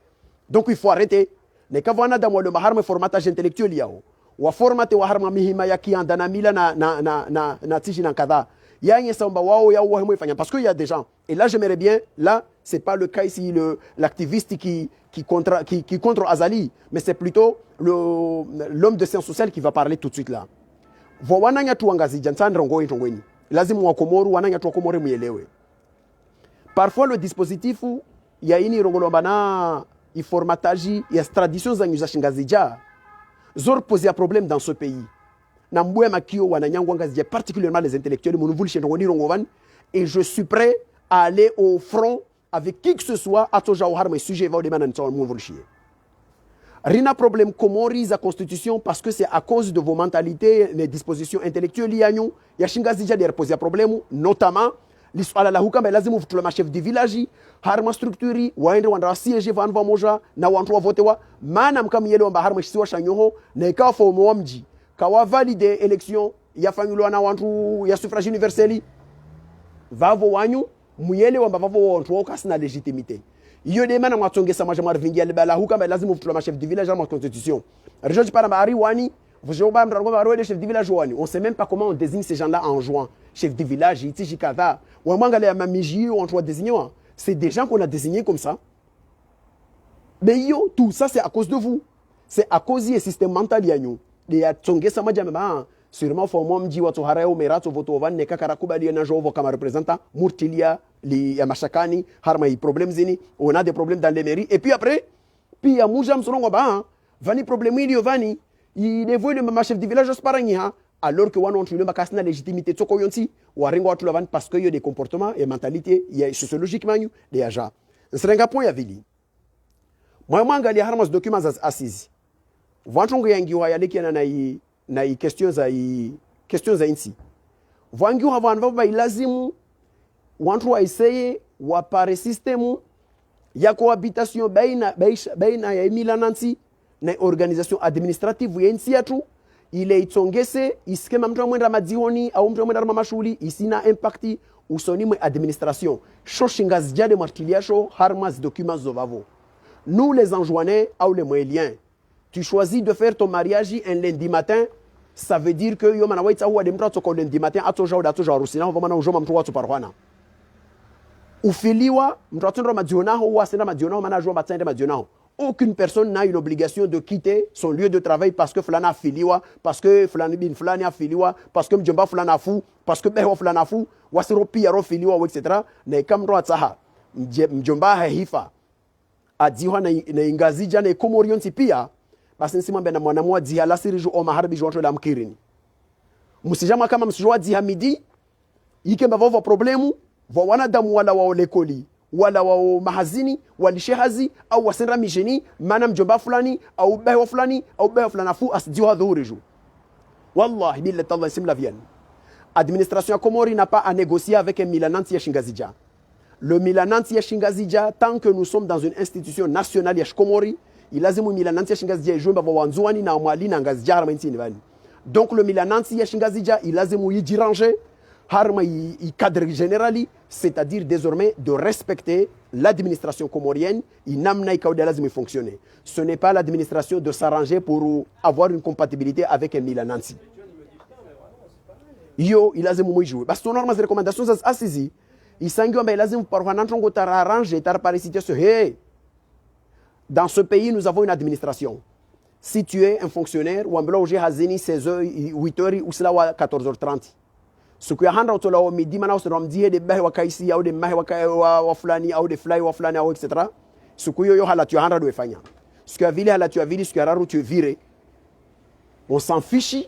Donc il faut arrêter. Ne kavana da mwalo maharma formatage intellectuel yao. Wa formate wa harma mihima ya kiandana mila na tiji na kadha. Yanye samba wao ya wahemo ifanya parce que il y a des gens et là j'aimerais bien là c'est pas le cas ici l'activiste qui contre Azali mais c'est plutôt l'homme de sciences sociales qui va parler tout de suite là. Wananya tuangazi jansan rongo intongweni. Lazima wa Komoru wananya tu Komore muelewe. Parfois le dispositif ya ini rongolombana informatage ya tradition za nyuzashingazija zor poser un problème dans ce pays. Namboué makio wananyangwa ngazija particulièrement les intellectuels monuvuli chendongoni rongovan et je suis prêt à aller au front avec qui que ce soit à toja au harma sujet va au demander de monuvuli chier. Rien problème Komori za constitution parce que c'est à cause de vos mentalités, les dispositions intellectuelles yanyu ya shingazija de reposer un problème notamment l'histoire la hukamba lazima ufutule chef de village harma structure waende wanda siege vanva moja na wantu wavotewa maana mkamiyele wamba harma shisiwa shanyoho na ikawa fomo mji kawa valide election yafanyulwa na wantu ya suffrage universel vavo wanyu muyele wamba vavo wantu wakasina légitimité iyo de mana mwatsongesa majamar vingi ya bala hukamba lazima ufutule chef de village dans constitution rejoji para mari wani vous avez un chef de village. On ne sait même pas comment on désigne ces gens-là en jouant. Chef de village, Itijikada. C'est des gens qu'on a désignés comme ça. Mais yo, tout ça, c'est à cause de vous. C'est à cause du système mental. Sûrement, faut me dire que Harao Merato Votovan, Neka Karakuba, Lianajovo comme représentant, Murtilia, les Machakani, Harma, problèmes zini. On a des problèmes dans les mairies. Et puis après, puis il y a Moujam Sonongoba, Vani problème, il y a Vani. Il est voué le chef de village alors que on trouve la légitimité de waringo parce qu'il y a des comportements et mentalités sociologiquement des agents. Nserenga point ya vili. Moi angalia harmas documents za asizi. Vantongo yangiwa yalekiana na i questions za insi. Vangiwa vanva ba ilazimu wantu waiseye wapare systemu ya cohabitation baina ya milanansi na organisation administrative ya insi yatu ile itongese iskema mtu mwenda madzihoni au mtu mwenda mamashuli isina impacti usonimwe administration shoshinga zijade martiliasho harmas documents zovavo. Nous les Anjouanais ou les Moéliens, tu choisis de faire ton mariage un lundi matin, ça veut dire que yo manawai tsahu ademtra tsoko lundi matin atoja ou atoja rusina ho mana ujoma mtu watu parwana. Ufiliwa mtu atundra madiona ho wasenda madiona mana jwa matsende madiona. Aucune personne n'a une obligation de quitter son lieu de travail parce que fulana filiwa, parce que fulani bin fulani a filiwa, parce que mjomba fulana fu, parce que beho fulana fu, wasiro pia filiwa etc. Na kamro atsaha mjomba hifa adiwa na ingazija na komorionsi pia basi nsimwambia na mwanamwa dia la siriju o maharbi jonto la mkirini musijama kama msijwa dia midi ikemba vovo problemu vo wanadamu wala wao lekoli wala wao mahazini walishehazi au wasendra misheni mana mjomba fulani au beho fulani fu asdiwa dhuriju wallahi billahi Allah simla vian administration ya Komori n'a pas à négocier avec un milananti ya shingazija. Le Milananti ya Shingazija, tant que nous sommes dans une institution nationale ya Komori, il lazimu Milananti ya Shingazija jumba wanzuani na mwali na ngazija harma intini vani. Donc le Milananti ya Shingazija, il lazimu yidiranger harma y cadre générali, c'est-à-dire désormais de respecter l'administration comorienne, il namna ikaoude lazimu fonctionner. Ce n'est pas l'administration de s'arranger pour avoir une compatibilité avec un Milananti. Yo, il lazimu mouijouer. Parce que normes de recommandations assisi. Isangi wamba lazima parwanantongo tararanje tarparisite ce hey. Dans ce pays nous avons une administration. Si tu es un fonctionnaire wambela oje hazini 16h 8h ou cela wa 14h30. Ce que handa otola o midi mana osoro mdie de bahe wakaisi au de mahe wa fulani au de fly wa fulani au etc. Ce que yo hala tu handa do efanya. Ce que vile hala tu vile ce que raru tu viré. On s'en fiche.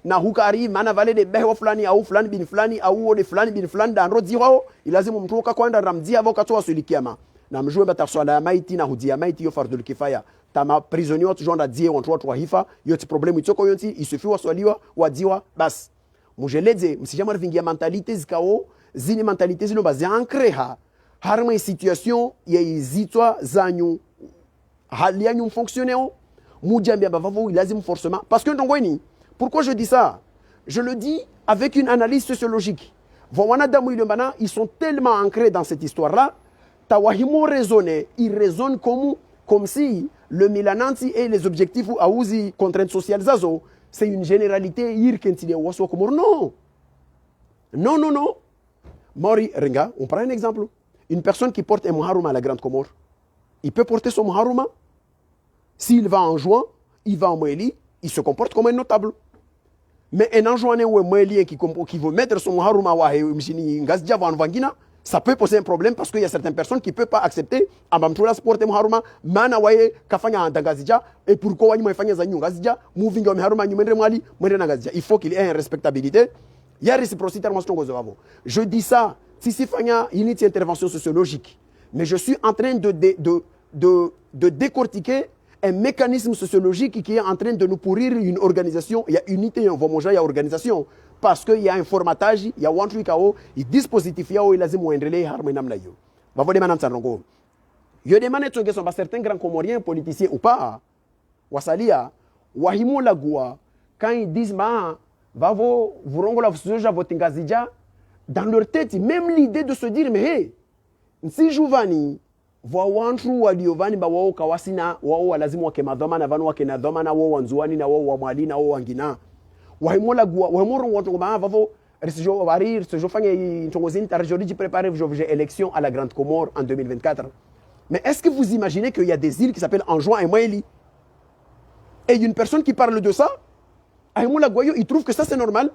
Na hukari mana vale de beho fulani au fulani bin fulani au de fulani bin fulani da nrodzi wao ilazimu mtoka kwenda ramzia avoka toa sulikiama na mjue bataswala maiti na hudia maiti yo fardul kifaya tama prisonnier watu jonda die watu watu hifa yoti problème itoko yonti isufi waswaliwa wadiwa bas mujeleze msijama vingia mentalité zikao zini mentalité zino bazi ancreha harma situation ya izitwa zanyu hali yanyu fonctionner mujambia bavavo ilazimu forcément parce que ndongweni. Pourquoi je dis ça? Je le dis avec une analyse sociologique. Ils sont tellement ancrés dans cette histoire-là. Tawahimo raisonner, ils raisonnent comme si le Milananti et les objectifs ou Aouzi contraintes sociales zazo, c'est une généralité non. Non. Mori Renga, on prend un exemple. Une personne qui porte un muharuma à la Grande Comore, il peut porter son muharuma. S'il va en juin, il va en Moéli, il se comporte comme un notable. Mais un enjoiné ou un moélien qui veut mettre son muharuma ça peut poser un problème parce qu'il y a certaines personnes qui ne peuvent pas accepter Ambamtula sporte muharuma, mana waye kafanya andangazija, et pourquoi wani mwefanya za nyungazija, moving wa muharuma nyumendre mwali, mwendre nangazija. Il faut qu'il y ait une respectabilité. Il y a réciprocité. Je dis ça, si c'est fanya, il y a une intervention sociologique. Mais je suis en train de décortiquer un mécanisme sociologique qui est en train de nous pourrir une organisation. Il y a unité, il y a organisation. Parce qu'il y a un formatage, il y a un truc, il y a un dispositif, il y a un relais, il y a des manettes qui sont certains grands comoriens, politiciens ou pas. Wasalia, Wahimo Lagua, quand ils disent, Vavo, Vurongola, Votingazija, dans leur tête, même l'idée de se dire, mais hey, si Jouvani, Wawantru waliovani ba wao kawasina wao lazima wake madhoma na vanu wake na dhoma na wao wanzuani na wao wa mwali na wao wangina wahimola gua wahimoro watu ngoma vavo resijo wari resijo fanya intongozini tarjoliji préparer vos élections à la Grande Comore en 2024. Mais est-ce que vous imaginez qu'il y a des îles qui s'appellent Anjouan et Moéli? Et il y a une personne qui parle de ça, Ahimola Guayo, il trouve que ça c'est normal.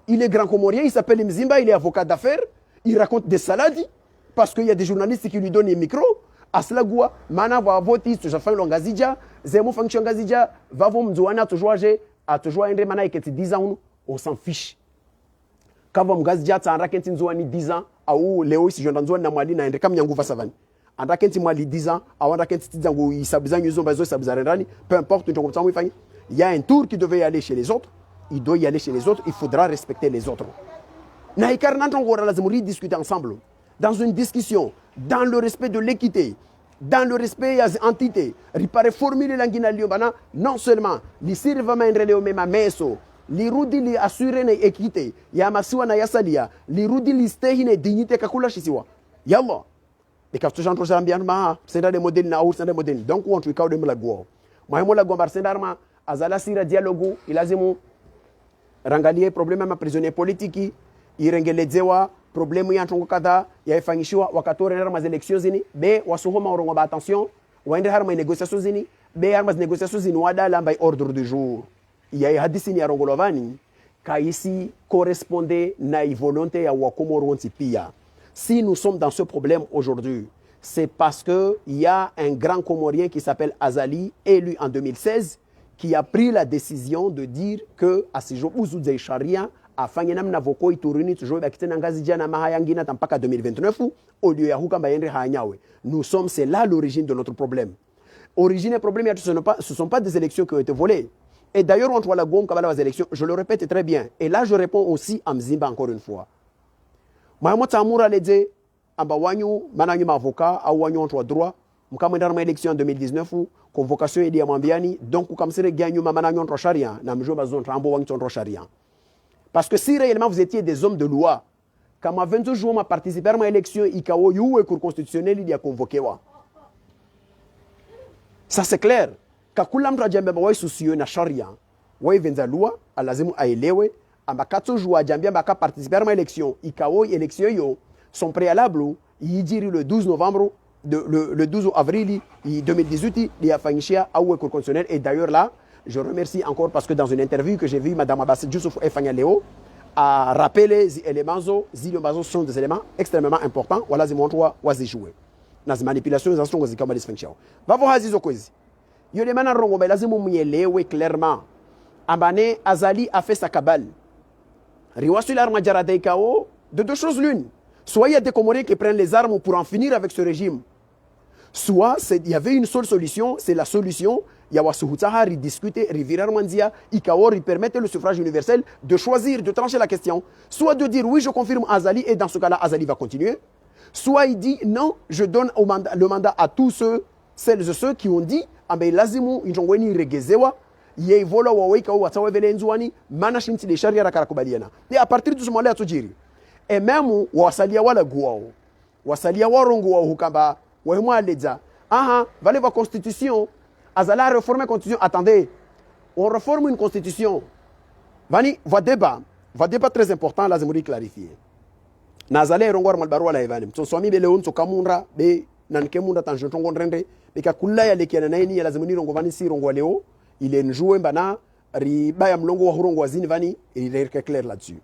Il est grand comorien, il s'appelle Mzimba, il est avocat d'affaires, il raconte des salades parce qu'il y a des journalistes qui lui donnent les micros. Aslagua, mana va voter, tu as fait l'ongazija, zemo fonction gazija, va vous mzouana à toujours un remana et que tu 10 ans, on s'en fiche. Quand vous m'gazija, tu as un raquetin zouani 10 ans, ou Léo, si je n'en zouane na mwali na un rekam yangu va savani. anda kenti mali 10 ans awanda kenti tizango isabizan yuzo bazo sabizarendani peu importe on comme ça il y a un tour qui devait y aller chez les autres, il doit y aller chez les autres, il faudra respecter les autres. Na ikarna ngora lazima discuter ensemble dans une discussion dans le respect de l'équité, dans le respect des entités, ripare formuler langina liobana non seulement li sirva maendrele o mema meso li rudi li assurer na équité ya masiwa na yasalia li rudi li stehine dignité kakula shisiwa yalla et quand tu chantes aux ambiances ma c'est dans des modèles na ou c'est des modèles donc on tu kaw de la go moi mo la go bar sendarma azala sira dialogue ilazimu rangalie problème ma prisonnier politique irengelezewa problème ya ntongo kada yaifanyishwa wakatore na élections zini be wasuhoma urongo ba attention waende harma négociations zini be harma négociations zini wadala by ordre du jour ya hadisi ni arongolovani kaisi correspondait na volonté ya wakomoronti pia. Si nous sommes dans ce problème aujourd'hui, c'est parce que il y a un grand Comorien qui s'appelle Azali, élu en 2016, qui a pris la décision de dire que à ce jour Ouzouzei Sharia afanye namna voko ituruni toujours bakitena ngazi jana mahayangina tampaka 2029 au lieu ya hukamba yendre hanyawe. Nous sommes, c'est là l'origine de notre problème. Origine et problème, ce sont pas des élections qui ont été volées. Et d'ailleurs, on voit la gomme kabala aux élections, je le répète très bien. Et là, je réponds aussi à Mzimba encore une fois. Moi, Tamoura lede amba wanyu mananyu avocat au wanyu on droit. Mkamwenda ma élection en 2019 convocation idi ya mwambiani donc kamsire ganyu mananyu on charia na mjo bazon trambo wanyu on charia. Parce que si réellement vous étiez des hommes de loi, comme à 22 jours, m'a participé à l'élection, IKO, you et Cour constitutionnelle, il y a convoqué. Ça c'est clair. Kakulam Rajambe Bawa soucieux na charia, Way Venza loi, à l'azimu a élevé, à ma 4 jours, à Jambia Baka participer à l'élection, IKO, élection, yo, son préalable, il dit le 12 novembre, le 12 avril 2018, il y a fait à Cour constitutionnelle, et d'ailleurs là, je remercie encore parce que dans une interview que j'ai vue, Mme Abbas Youssouf Efanya Léo a rappelé les éléments, les sont des éléments extrêmement importants. Voilà, c'est mon droit, c'est jouer. Dans les manipulations, les actions, c'est comme des fonctions. Va voir Aziz Okozi. Il y a des gens qui ont dit que clairement, Ambane Azali a fait sa cabale. Riwasul Armajara Deikao, de deux choses l'une. Soit il y a des Comoriens qui prennent les armes pour en finir avec ce régime. Soit il y avait une seule solution, c'est la solution. Il y a discuter, Rivirarmandia, Ikaori permettre le suffrage universel de choisir, de trancher la question. Soit de dire oui, je confirme Azali et dans ce cas-là, Azali va continuer. Soit il dit non, je donne le mandat à tous ceux, celles et ceux qui ont dit ah ben lazimu injongweni regezewa yevola waweka watawa velenzuani mana shinti de sharia rakakubaliana. Et à partir de ce moment-là, tujiri. Et même wasalia wala guao. Wasalia warongo wa hukamba wahemwa ledza. Aha, valez la constitution. Azala réformer la constitution. Attendez, on réforme une constitution. Vani, va débat très important, là, je voudrais clarifier. Nazale rongor malbarua la evanim. So swami be leon so kamundra be nankemunda tanjo tongo ndrende be kakula ya lekiana naini ya lazima ni rongo vani si rongo leo. Il est joué bana riba ya mlongo wa hurongo wa zini vani il est clair là-dessus.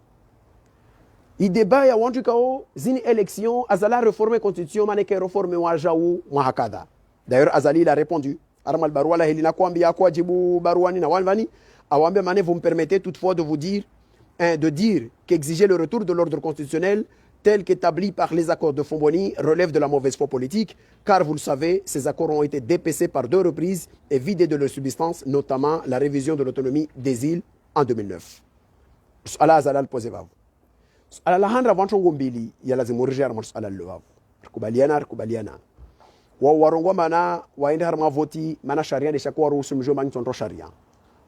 Il débat ya wantu kao zini élection azala réformer constitution maneke réformer wa jaou mahakada. D'ailleurs Azali il a répondu. Armal Barouala Helina Kwambia kwa jibu Barouani na Walvani awambe mané vous me permettez toutefois de vous dire qu'exiger le retour de l'ordre constitutionnel tel qu'établi par les accords de Fomboni relève de la mauvaise foi politique car vous le savez ces accords ont été dépecés par 2 reprises et vidés de leur substance notamment la révision de l'autonomie des îles en 2009. Allah azalal poseva. Ala la handra vanchongo mbili ya lazima urejea mars ala lwavu. Kubaliana. Wa warongo mana waende harma voti mana charia de chaque rusu mjo mani tonto charia.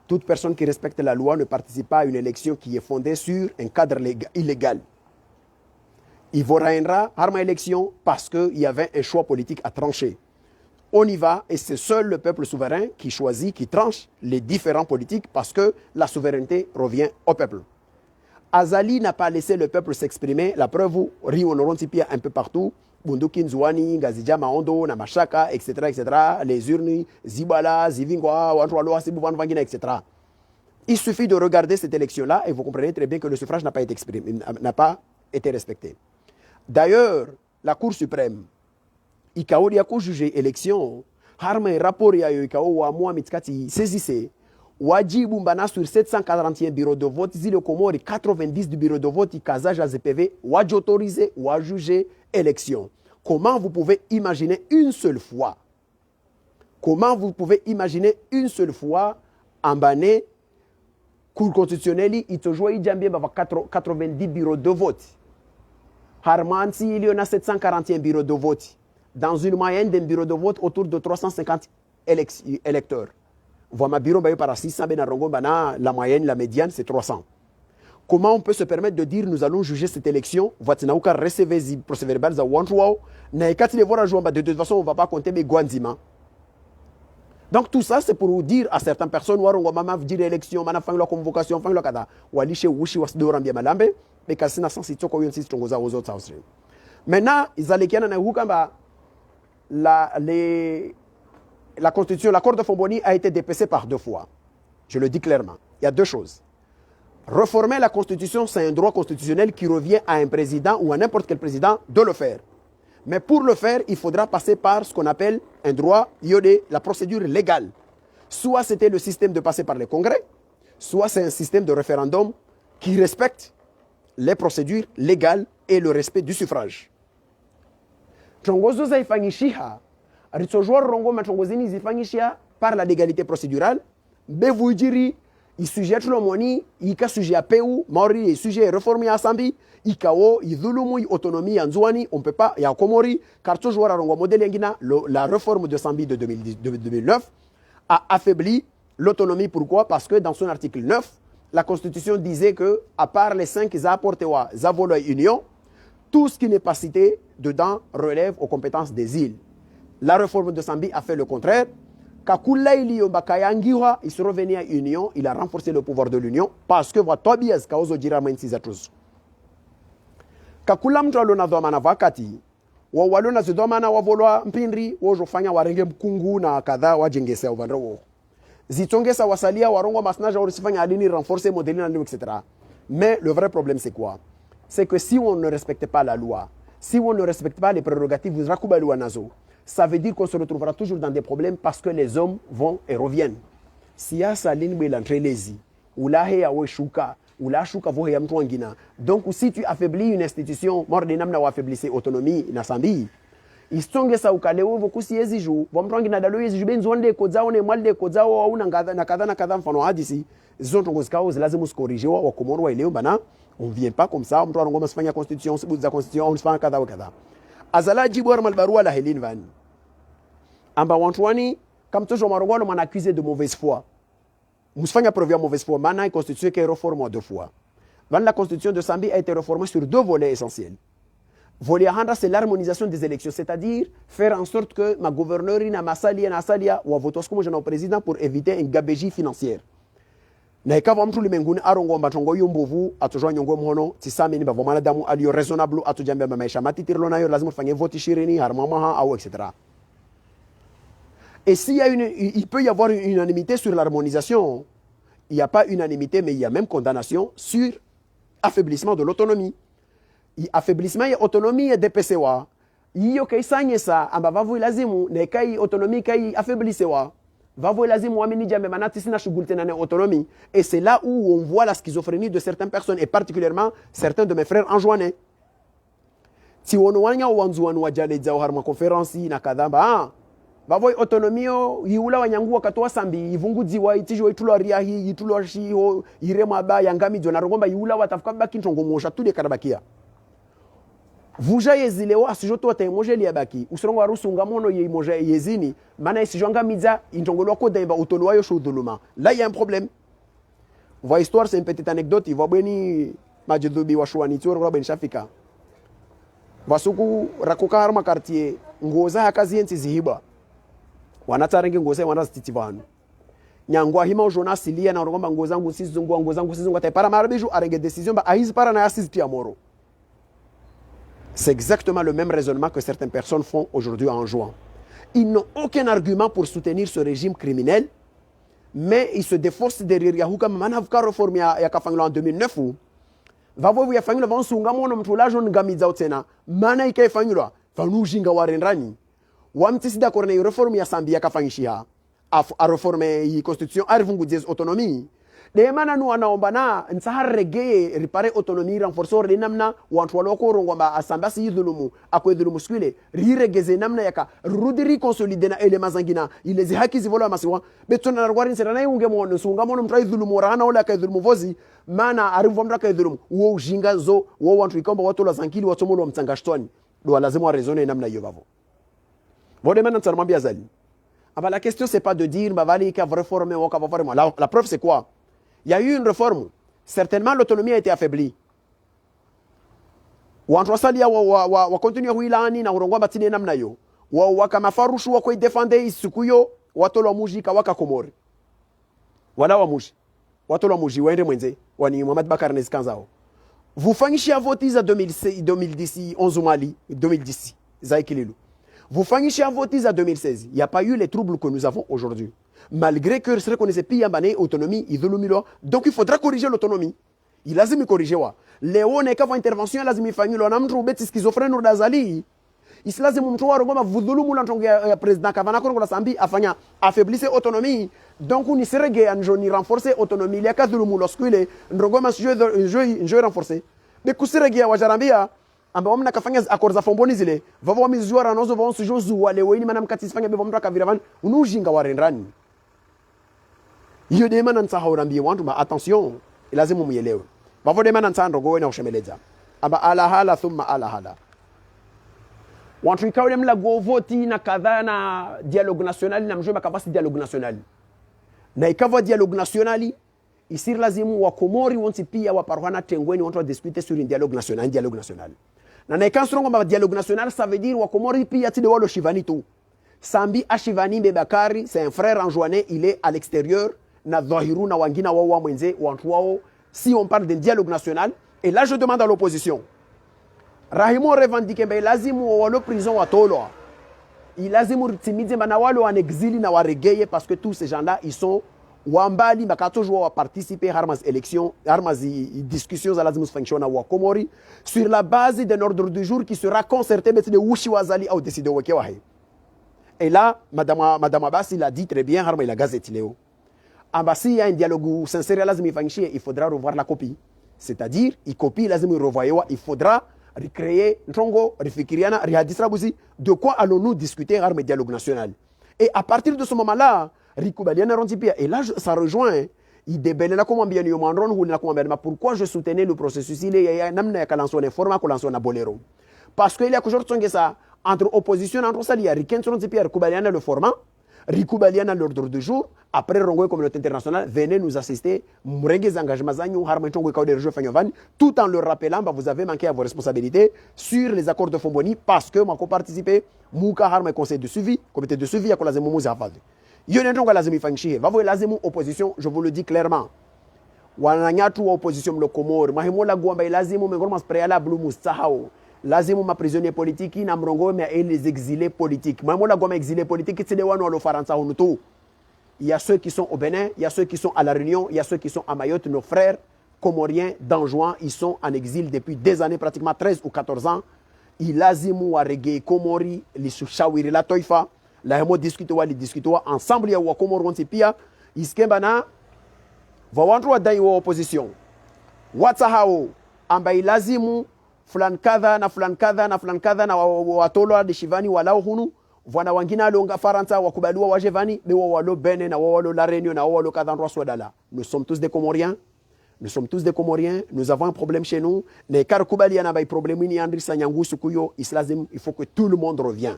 Toute personne qui respecte la loi ne participe pas à une élection qui est fondée sur un cadre illégal. Il vaudra harma élection parce qu'il y avait un choix politique à trancher. On y va et c'est seul le peuple souverain qui choisit, qui tranche les différents politiques parce que la souveraineté revient au peuple. Azali n'a pas laissé le peuple s'exprimer. La preuve où Rio Norontipia un peu partout. Bunduki Nzwani, Ngazija Maondo, Namashaka, etc., les urnes, Zibala, Zivingwa, Wantwalo, Sibuvan Vangina, etc. Il suffit de regarder cette élection-là et vous comprenez très bien que le suffrage n'a pas été exprimé, n'a pas été respecté. D'ailleurs, la Cour suprême, Ikao Diako jugé élection, Harma et rapport ya Ikao wa Moua Mitskati saisissait, Wajibu Mbana sur 741 bureaux de vote, Zile Komori 90 du bureau de vote, Kaza JAZPV, Waj autorisé, Waj jugé élection. comment vous pouvez imaginer une seule fois en bané Cour constitutionnelle, il te joue 90 bureaux de vote. Harmansi, il y en a 741 bureaux de vote. Dans une moyenne d'un bureau de vote autour de 350 électeurs. Voilà ma bureau par 600, la moyenne, la médiane, c'est 300. Comment on peut se permettre de dire nous allons juger cette élection? De toute façon, on ne va pas compter mes guanzima. Donc tout ça, c'est pour vous dire à certaines personnes, dire élection, la convocation, maintenant, la constitution, l'accord de Fomboni a été dépecé par 2 fois. Je le dis clairement. Il y a 2 choses. Reformer la constitution, c'est un droit constitutionnel qui revient à un président ou à n'importe quel président de le faire. Mais pour le faire, il faudra passer par ce qu'on appelle un droit, la procédure légale. Soit c'était le système de passer par le congrès, soit c'est un système de référendum qui respecte les procédures légales et le respect du suffrage. Par la légalité procédurale, il sujet le moni, il ka sujet à PU, Maori est sujet réformé à Sambi, Ikao, Idulumu, autonomie en Zouani, on peut pas, il y a Komori, car toujours à Rongo modèle Yangina, la réforme de Sambi de 2009 a affaibli l'autonomie. Pourquoi? Parce que dans son article 9, la Constitution disait que, à part les 5 apportés à Zavolo et Union, tout ce qui n'est pas cité dedans relève aux compétences des îles. La réforme de Sambi a fait le contraire. Il se revenait à l'Union, il a renforcé le pouvoir de l'Union parce que votre bias cause dira mensiza tous. Kakula mtu alona dhamana wakati wa walona zidhamana wavolwa mpindri wojofanya warenge mkungu na kadha wajengesa ubandro zitongesa wasalia warongo masnaja orisifanya adini renforcer modelina etc. Mais le vrai problème c'est quoi? C'est que si on ne respecte pas la loi, si on ne respecte pas les prérogatives vous rakubalwa nazo, ça veut dire qu'on se retrouvera toujours dans des problèmes parce que les hommes vont et reviennent. Siasa linwe l'entrelezi, ou la hea we shuka, ou la shuka vo hea mtu wangina. Donc si tu affaiblis une institution, mordinam na wafaiblisse autonomie na sambi, istonge sa ukalewo vo kusiezi ju, vo mtu wangina dalo yezi ju benzonde kodzao ne mwalde kodzao au na kadha mfano hadisi, zonto ngozikao zilazimu skorijewa wa komoro wa ileo bana, on vient pas comme ça, mtu wanongoma sifanya constitution, sibuza constitution, on sifanya kadha wa kadha. Azala jibu malbarua la Hélène Van. Amba wantuani, comme toujours marongolo m'en accusé de mauvaise foi. Mousfanya preuve de mauvaise foi. Maintenant, la constitution qui est réformée 2 fois. La constitution de Sambi a été réformée sur 2 volets essentiels. Volet Handa, c'est l'harmonisation des élections, c'est-à-dire faire en sorte que ma gouverneure na masalia na salia ou votos comme jeune président pour éviter une gabegie financière. Na ikawa mtu limenguni arongo mbatongo yumbovu atujwa nyongo mhono tisame ni bavomana damu alio raisonnable atujambe maisha matitirlo nayo lazima tufanye vote shirini harmama au etc. Et il peut y avoir une unanimité sur l'harmonisation, il n'y a pas unanimité mais il y a même condamnation sur affaiblissement de l'autonomie. Affaiblissement et autonomie et DPCwa. Iyo kai sanye sa amba vavu lazimu ne kai autonomie kai affaiblissement. Vavu lazimu wamini jambe manati sina shughulite na autonomie. Et c'est là où on voit la schizophrénie de certaines personnes et particulièrement certains de mes frères anjouanais. Si on wanya wanzuanu wajale za harma conférence na kadamba vavo autonomie yiula wanyangu wakatoa sambi ivungudziwa itijwe itulwa riahi itulwa shiho irema ba yangami jona rongomba yiula watafuka baki ntongo mosha tude karabakia vuja yezilewa asijoto watemoje liabaki usirongo arusunga mono yemoje yezini mana isijonga midza intongolo ko demba utolwa yo shoduluma là il y a un problème. Voix histoire c'est une petite anecdote il va beni majedobi washwani tsoro ben shafika vasuku rakoka harma quartier ngoza hakazi yenzi zihiba wanatarange ngoza wanazititivanu nyangwa hima ujona silia na rongomba ngozangu sizungu atapara marabiju arenge décision ba aiz para na assiste amoro. C'est exactement le même raisonnement que certaines personnes font aujourd'hui en jouant. Ils n'ont aucun argument pour soutenir ce régime criminel, mais ils se défaussent derrière Yahuka Manavka réforme ya kafanglo en 2009 ou vavo ya fanglo van sunga mono mtula jon ngamiza utena mana ike fanglo fanu jinga warenrani wamtisi d'accord na réforme ya Sambi ya kafangishia a réforme yi constitution arvungu des autonomie de mana nu anaomba na nsahar reggae ripare autonomie renforcer le namna wantu waloko rongomba asamba si dhulumu akwe dhulumu skule riregeze namna yaka rudiri consolide na ele mazangina ilezi haki zivolo masiwa betona na rwari nsera na unge mono sunga mono mtrai dhulumu rana wala ka dhulumu vozi mana arivu mtaka dhulumu wo ujinga zo wo wantu ikomba watu la zankili watu mono mtangashitwani do lazima raisonner namna hiyo bavo vode mana ntarmambia zali. Ah bah, la question, c'est pas de dire, bah, valé, qu'il va réformer, ou qu'il va réformer. La preuve, c'est quoi? Il y a eu une réforme. Certainement, l'autonomie a été affaiblie. Ou en trois wa continue à huilani, na urongwa batine namna yo. Wa kama farushu wa koi defende isukuyo, watolo muji kawaka komori. Wala wa muji. Watolo muji, wende mwenze, wani Mohamed Bakar Nezikanzao. Vous fangishia votis à 2010, 11 Mali, 2010, Zaïkililu. Vous finissez à voter à 2016. Il n'y a pas eu les troubles que nous avons aujourd'hui. Malgré que ce qu'on ne sait pas autonomie, donc il faudra corriger l'autonomie. Il a zimi corriger wa. Léo n'est qu'avant intervention, il a zimi fangi lo namtro beti schizophrène ou d'azali. Il se laisse mon tour ngoma vudulumu la tonga président Kavana ko la sambi afanya affaiblisse autonomie. Donc on y serait en joni renforcer autonomie. Il y a ka dulumu lorsqu'il ngoma jeu renforcé. Mais kusirege wa jarambia amba wamna kafanya accords za fomboni zile vavo wamizwara nazo vao sujo zuwa leo ini manam katisifanya bebo mtu akaviravan unujinga warendani hiyo de maana nsahaurambi wantu ma attention lazima muelewe vavo de maana nsando gowe na ushemeleza amba ala hala thumma ala hala wantu ikaule mla go voti na kadha na dialogue national na mjomba kavasi dialogue national na ikava dialogue national isir lazimu wa Komori wanti pia wa parwana tengweni wantu wa discuter sur un dialogue national na ikansongo ma dialogue national ça veut dire wa Komori pia ti de walo shivani tout sambi ashivani Bebakari c'est un frère anjouanais il est à l'extérieur na dhahiru na wangina wa mwenze wantu wao si on parle d'un dialogue national et là je demande à l'opposition Rahimo revendique mbe lazimu walo prison wa tolo il lazimu timidze bana walo en exil na waregeye parce que tous ces gens-là ils sont wambali makatojo wa participer harmas élection harmas discussions à lazimu fonctionner wa Komori sur la base d'un ordre du jour qui sera concerté mais de wushi wazali au décider wakewa he. Et là madame Abassi l'a dit très bien harma la gazette léo Abassi il y a un dialogue sincère lazimu fonctionner il faudra revoir la copie c'est-à-dire il copie lazimu revoyer il faudra recréer ntongo rifikiriana rihadisra buzi de quoi allons-nous discuter harma dialogue national et à partir de ce moment-là Rikubaliana Rontipia. Et là, ça rejoint. Il débelle là comment bien yomandron ou na comment bien. Pourquoi je soutenais le processus? Il y a namna kalanson format kalanson na bolero. Parce qu'il y a toujours ça entre opposition entre ça il y a Riken Rontipia Rikubaliana le format, Rikubaliana l'ordre du jour. Après Rongo communauté internationale venez nous assister. Murenge engagements zanyu harma tongo ka de jeu fanyovan tout en leur rappelant bah vous avez manqué à vos responsabilités sur les accords de Fomboni parce que moi co participé muka harma conseil de suivi comité de suivi ya ko lazima muzi hafadhi. Yonentonga lazima ifanyishie vavo lazima opposition je vous le dis clairement wananyatu wa opposition mlo Komori mahimola gwamba lazima mengoma préalable mustahao lazima ma prisonnier politique na mrongo mais les exilés politiques mahimola gwamba exilés politiques c'est des wano lo faransa hunutu il y a ceux qui sont au Bénin il y a ceux qui sont à la Réunion il y a ceux qui sont à Mayotte nos frères comoriens d'Anjouan ils sont en exil depuis des années pratiquement 13 ou 14 ans il lazimu wa reggae Komori li sushawiri la toifa la hemo discuter ensemble ya wa Komoro wanti pia iskemba na vawantu wa dai wa opposition wata hao ambaye lazimu fulan kadha na fulan kadha na fulan kadha na watolo de shivani walao hunu vwana wangina longa faranta wakubaliwa wajevani be walo Bene na walo la Réunion na walo kadha ndwa swadala nous sommes tous des Comoriens nous avons un problème chez nous les karkubali na bay problème ni andri sanyangusu kuyo islazim il faut que tout le monde revienne.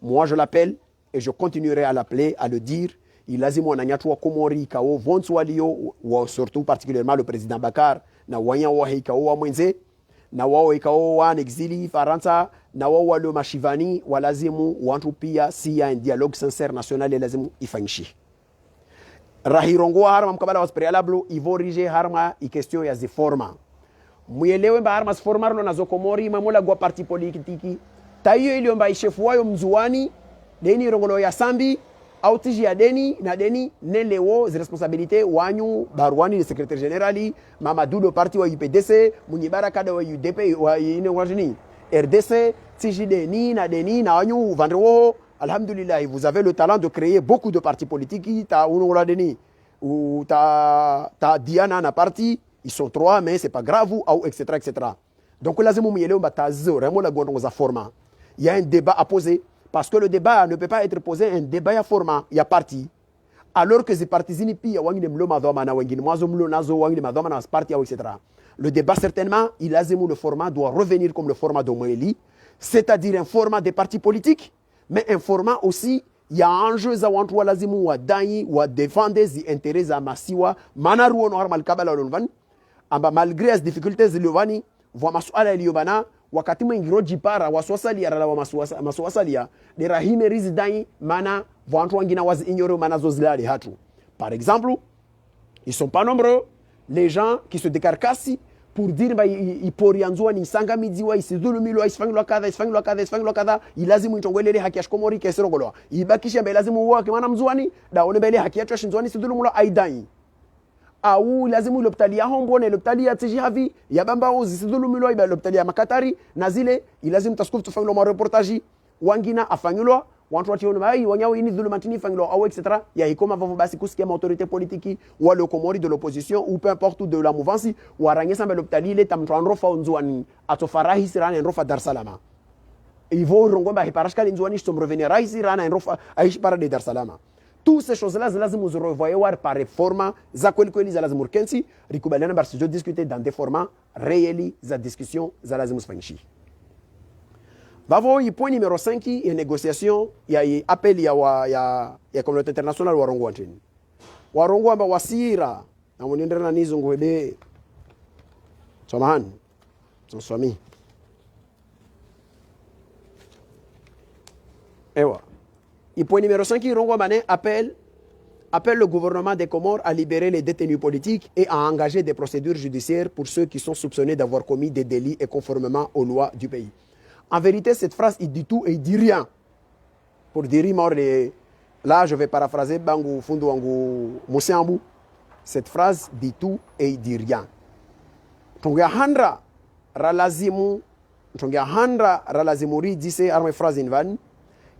Moi, je l'appelle et je continuerai à l'appeler, à le dire. Il a dit mon anyatwa Komori kao vontualio ou surtout particulièrement le président Bakar na wanya wa hikao wa mwenze na wao ikao wa exili Faransa na wao le mashivani walazimu wantu pia si ya un dialogue sincère national lazimu ifanyishi. Rahirongo harma mkabala was préalable ivorige harma i question ya ziforma. Muelewe ba harma formarlo na zokomori mamola gwa parti politiki tayo iliomba ishefu wayo mzuani deni rongolo ya sambi autiji ya deni na deni nelewo zi responsabilité wanyu barwani le secrétaire général Mamadou le parti wa UPDC munyibara kada wa UDP wa ine wajini RDC tiji deni na wanyu vandrewo alhamdulillah vous avez le talent de créer beaucoup de partis politiques ta uno la deni ou t'as Diana na parti, ils sont 3, mais c'est pas grave, ou etc., etc. Donc là, c'est mon milieu, vraiment la gondon format. Il y a un débat à poser, parce que le débat ne peut pas être posé, un débat à format, il y a parti. Alors que ces partisans, le débat, certainement, le format doit revenir comme le format de Moéli, c'est-à-dire un format des partis politiques, mais un format aussi, il y a un jeu à défendre les intérêts à Massiwa, malgré les difficultés, wakati mwingiro jipara waswasalia rala wa maswasalia de rahime rizidai mana vantu wangina wazi ignore mana zozilali hatu. Par exemple, ils sont pas nombreux les gens qui se décarcassent pour dire bah iporianzwa ni sanga midiwa isidulumilwa isfangilwa kadha ilazimu itongwelele haki ya shkomori kesirogolwa ibakisha mbele lazimu wake mana mzwani daone mbele haki ya shinzwani isidulumilwa aidai au lazimu l'hôpital ya hombone l'hôpital ya tijihavi ya bamba ozi sidulumilwa iba l'hôpital ya makatari na zile ilazimu taskufu tufangilwa ma reportage wangina afangilwa wantu wationa mai wanyawo ini dhulumantini fangilwa au etc. ya ikoma vavo basi kusikia ma autorité politique ou le komori de l'opposition ou peu importe ou de la mouvance warangesa mbele l'hôpital ile tamtwandro fa unzwani atofarahi sirana enrofa Dar Salama ivo rongomba hiparashka linzwani shtom revenir raisi rana enrofa aishi para de Dar Salama. Toutes ces choses-là, lazim nous revoyons par réforme, zakweli kweli za lazim urkensi, rikubaliana bar studio discuter dans des formats réels, za discussion, za lazim usfanyishi. Vavo, y point numéro 5, il y a négociation, il y a appel, il y a communauté internationale warongo antini. Warongo amba wasira, na munendera na nizungu ebe, somahan, sonswami. Ewa. Et point numéro 5, appelle le gouvernement des Comores à libérer les détenus politiques et à engager des procédures judiciaires pour ceux qui sont soupçonnés d'avoir commis des délits et conformément aux lois du pays. En vérité, cette phrase, il dit tout et il dit rien. Pour dire, là, je vais paraphraser Bangu Fundu Wangu Mousséambou. Cette phrase dit tout et il dit rien. Tonga handra ralazimu dit c'est arme phrase invan.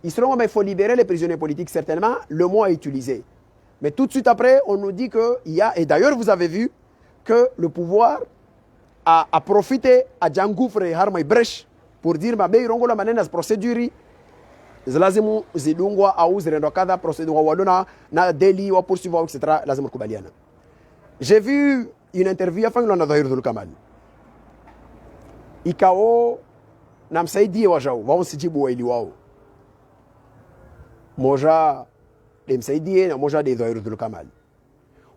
Il faut libérer les prisonniers politiques, certainement, le mot est utilisé. Mais tout de suite après, on nous dit qu'il y a, et d'ailleurs vous avez vu, que le pouvoir a profité à Djangoufre et Harmay Brèche pour dire, ma belle rongo la manena procédure, zlazimu zilungwa au zirendokada procédure wadona na deli wa poursuivre etc. Lazimu kubaliana. J'ai vu une interview à Fanglo na Zahir Dhul Kamal. Ikao na msaidie wajao, wao sijibu wa ili wao. Moja demsaidie na moja de Zahir Dhul Kamal.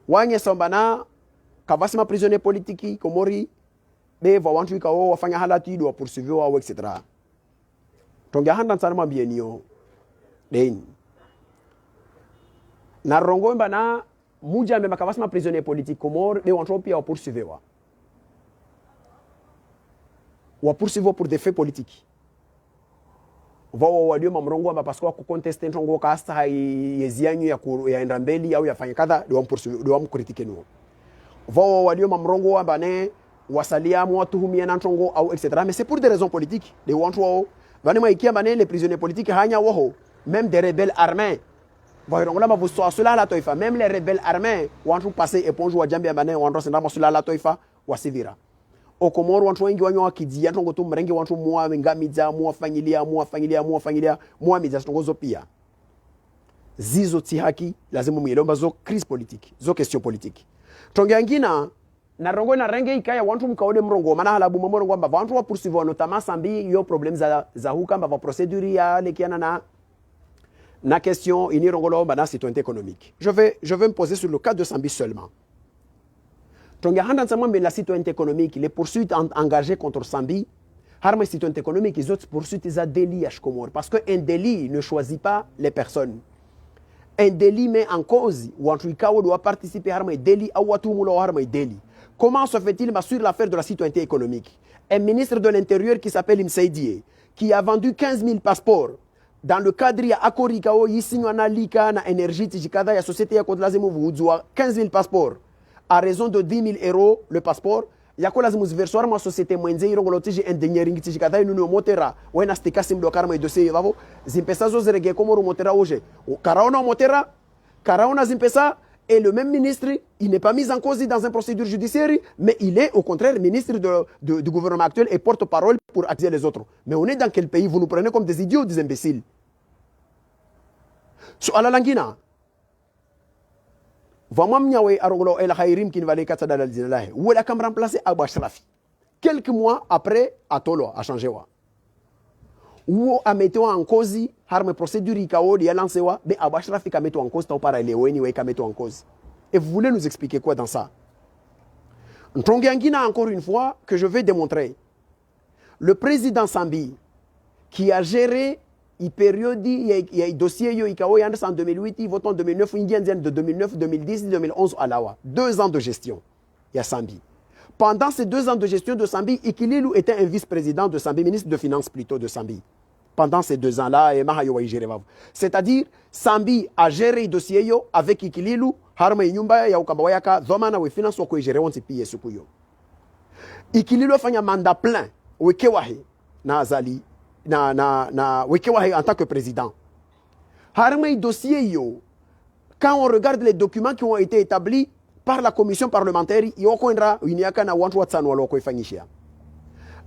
Wanye sombana kavasima prisonnier politique komori be va wantu ikao wafanya halati do poursuivre wa etc. Tonga handa tsarma bienio den na rongo mbana muja me makavasima prisonnier politique komori be wantu pia poursuivre wa poursuivre pour des faits politiques. Vao walio mamrongo amba parce que wako conteste ntongo kasta yezianyu ya endambeli au yafanya kadha ndio wamkritike nuo. Vao walio mamrongo amba ne wasalia mwatuhumia na ntongo au etc. Mais c'est pour des raisons politiques. They want wao vanema ikia mané les prisonniers politiques hanya wao même des rebelles armés. Vao ngula mavuso asula la toifa même les rebelles armés want passer éponge wa jambe mané want senda sula la toifa wasivira. Okomoro wantu wengi wanyo wakidia ntongo tu mrengi wantu mwa ngamiza mwa fangilia miza tongozo pia zizo tihaki lazima muelomba zo crise politique zo question politique tonge ngina na rongo na renge ikaya wantu mkaode mrongo mana halabu momo ngamba wantu wa poursuivre notamment sambi yo problème za huka mba procédure ya lekiana na question ini rongolo bana citoyenneté économique. Je vais me poser sur le cas de Sambi seulement. Mais la citoyenneté économique, les poursuites engagées contre Sambi, les citoyenneté économique, les autres poursuites, ils ont délit à Shkomor. Parce qu'un délit ne choisit pas les personnes. Un délit met en cause, ou en tout cas, on doit participer à un délit, comment se fait-il sur l'affaire de la citoyenneté économique? Un ministre de l'Intérieur qui s'appelle Imseidie, qui a vendu 15 000 passeports, dans le cadre de Akorikao, Yisinwana Lika, na énergie, Tijikada, la société à Kodlazimu, 15 000 passeports. À raison de 10 000 euros le passeport, il y a quoi la versoir ma société moyenze irongolotiji engineering tijikata inu motera wena stikasim do karma dossier vavo zimpesa zo zerege como motera hoje karaona motera karaona zimpesa Et le même ministre, il n'est pas mis en cause dans une procédure judiciaire, mais il est au contraire ministre du gouvernement actuel et porte-parole pour accuser les autres. Mais on est dans quel pays? Vous nous prenez comme des idiots, des imbéciles. So ala langina. Vamam nyawe aroglo el khairim kin vale katsa dalal dinalah. Ou la kam remplacer Abou Ashrafi. Quelques mois après, Atolo a changé wa. Ou a metté en cause harme procédure ikao di lancé wa, mais Abou Ashrafi ka metto en cause ta para les weni ka metto en cause. Et vous voulez nous expliquer quoi dans ça? Ntongiangina encore une fois que je vais démontrer. Le président Sambi qui a géré il période il y a dossier yo ikao yandres en 2008, il vote en 2009, indien de 2009, 2010, 2011 à Lawa. 2 ans de gestion. Il y a Sambi. Pendant ces 2 ans de gestion de Sambi, Ikililu était un vice-président de Sambi, ministre de Finances plutôt de Sambi. Pendant ces 2 ans-là, c'est-à-dire, Sambi a géré le dossier avec Ikililu, Harma Inyumba, Yaukabawayaka, Zomana, ou Finance, ou géré, on s'est pillé ce couillon. Ikililu a fait un mandat plein, ou Kewahi, na Azali, na Wekewahi en tant que président. Harma dossier, quand on regarde les documents qui ont été établis, par la commission parlementaire,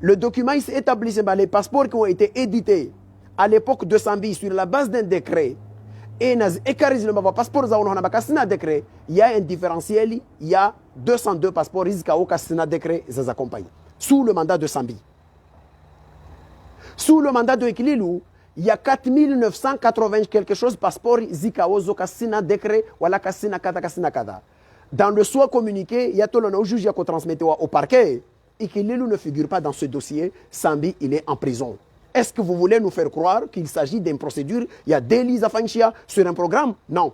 le document il s'est établi, les passeports qui ont été édités à l'époque de Sambi sur la base d'un décret. Et le passeport décret, il y a un différentiel, il y a 202 passeports décret sous le mandat de Sambi. Sous le mandat de Ekililu, il y a 4980 quelque chose passeports zikao zokasina décret wala kasina kada. Dans le soit communiqué, il y a tout le juge qui a transmis au parquet et que Lilou ne figure pas dans ce dossier. Sambi, il est en prison. Est-ce que vous voulez nous faire croire qu'il s'agit d'une procédure? Il y a délit Zafanchia sur un programme? Non.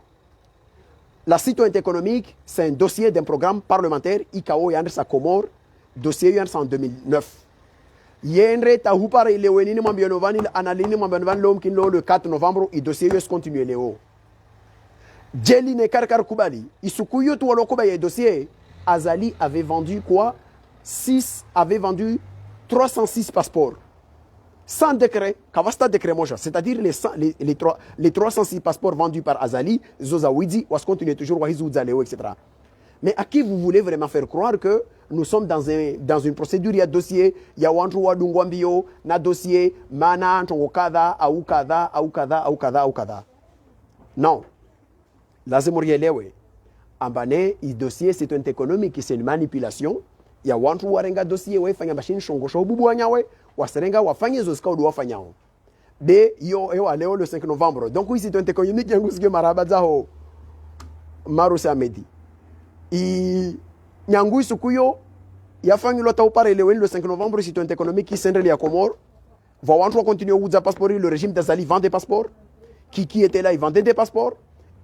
La citoyenneté économique, c'est un dossier d'un programme parlementaire. IKO Yandresa Komor, dossier Yandresa en 2009. Yendre Tahupar et Léoénine Mambionovani, Analine Mambionovan, l'homme qui le 4 novembre, et dossier Yus continue Léo. Djeline Karkar Koubali, Isukuyo Toualokobaye dossier, Azali avait vendu quoi? Avait vendu 306 passeports. Sans décret, Kavasta décret moja, c'est-à-dire les 306 passeports vendus par Azali, Zozawidi, ou continue toujours Wahizou Zaleo, etc. Mais à qui vous voulez vraiment faire croire que nous sommes dans une procédure, il y a dossier, il y a Wandrouwa Dungwambio, na dossier, Mana, Chongokada, Aoukada, Aoukada, Aoukada, Aoukada. Non. Lazim Lewe. Ambane, le dossier, c'est un économique, c'est une manipulation. Il y a Wantru Warenga dossier, ouais, fanya machine, Shongosho, Bubuanyawe, Waserenga, Wafanya, Zoska, ou Wafanyao. De, yo, Aléo, le 5 novembre. Donc, oui, c'est un économique, Yanguske Marabazao, Maruse Amedi. Et, Nyangui Sukuyo, Yafang Lotao Pare le 5 novembre, c'est un économique qui s'enrèle à Comore. Va Wantru continuer à passeport, le régime d'Azali vend des passeports. Qui était là, il vendait des passeports.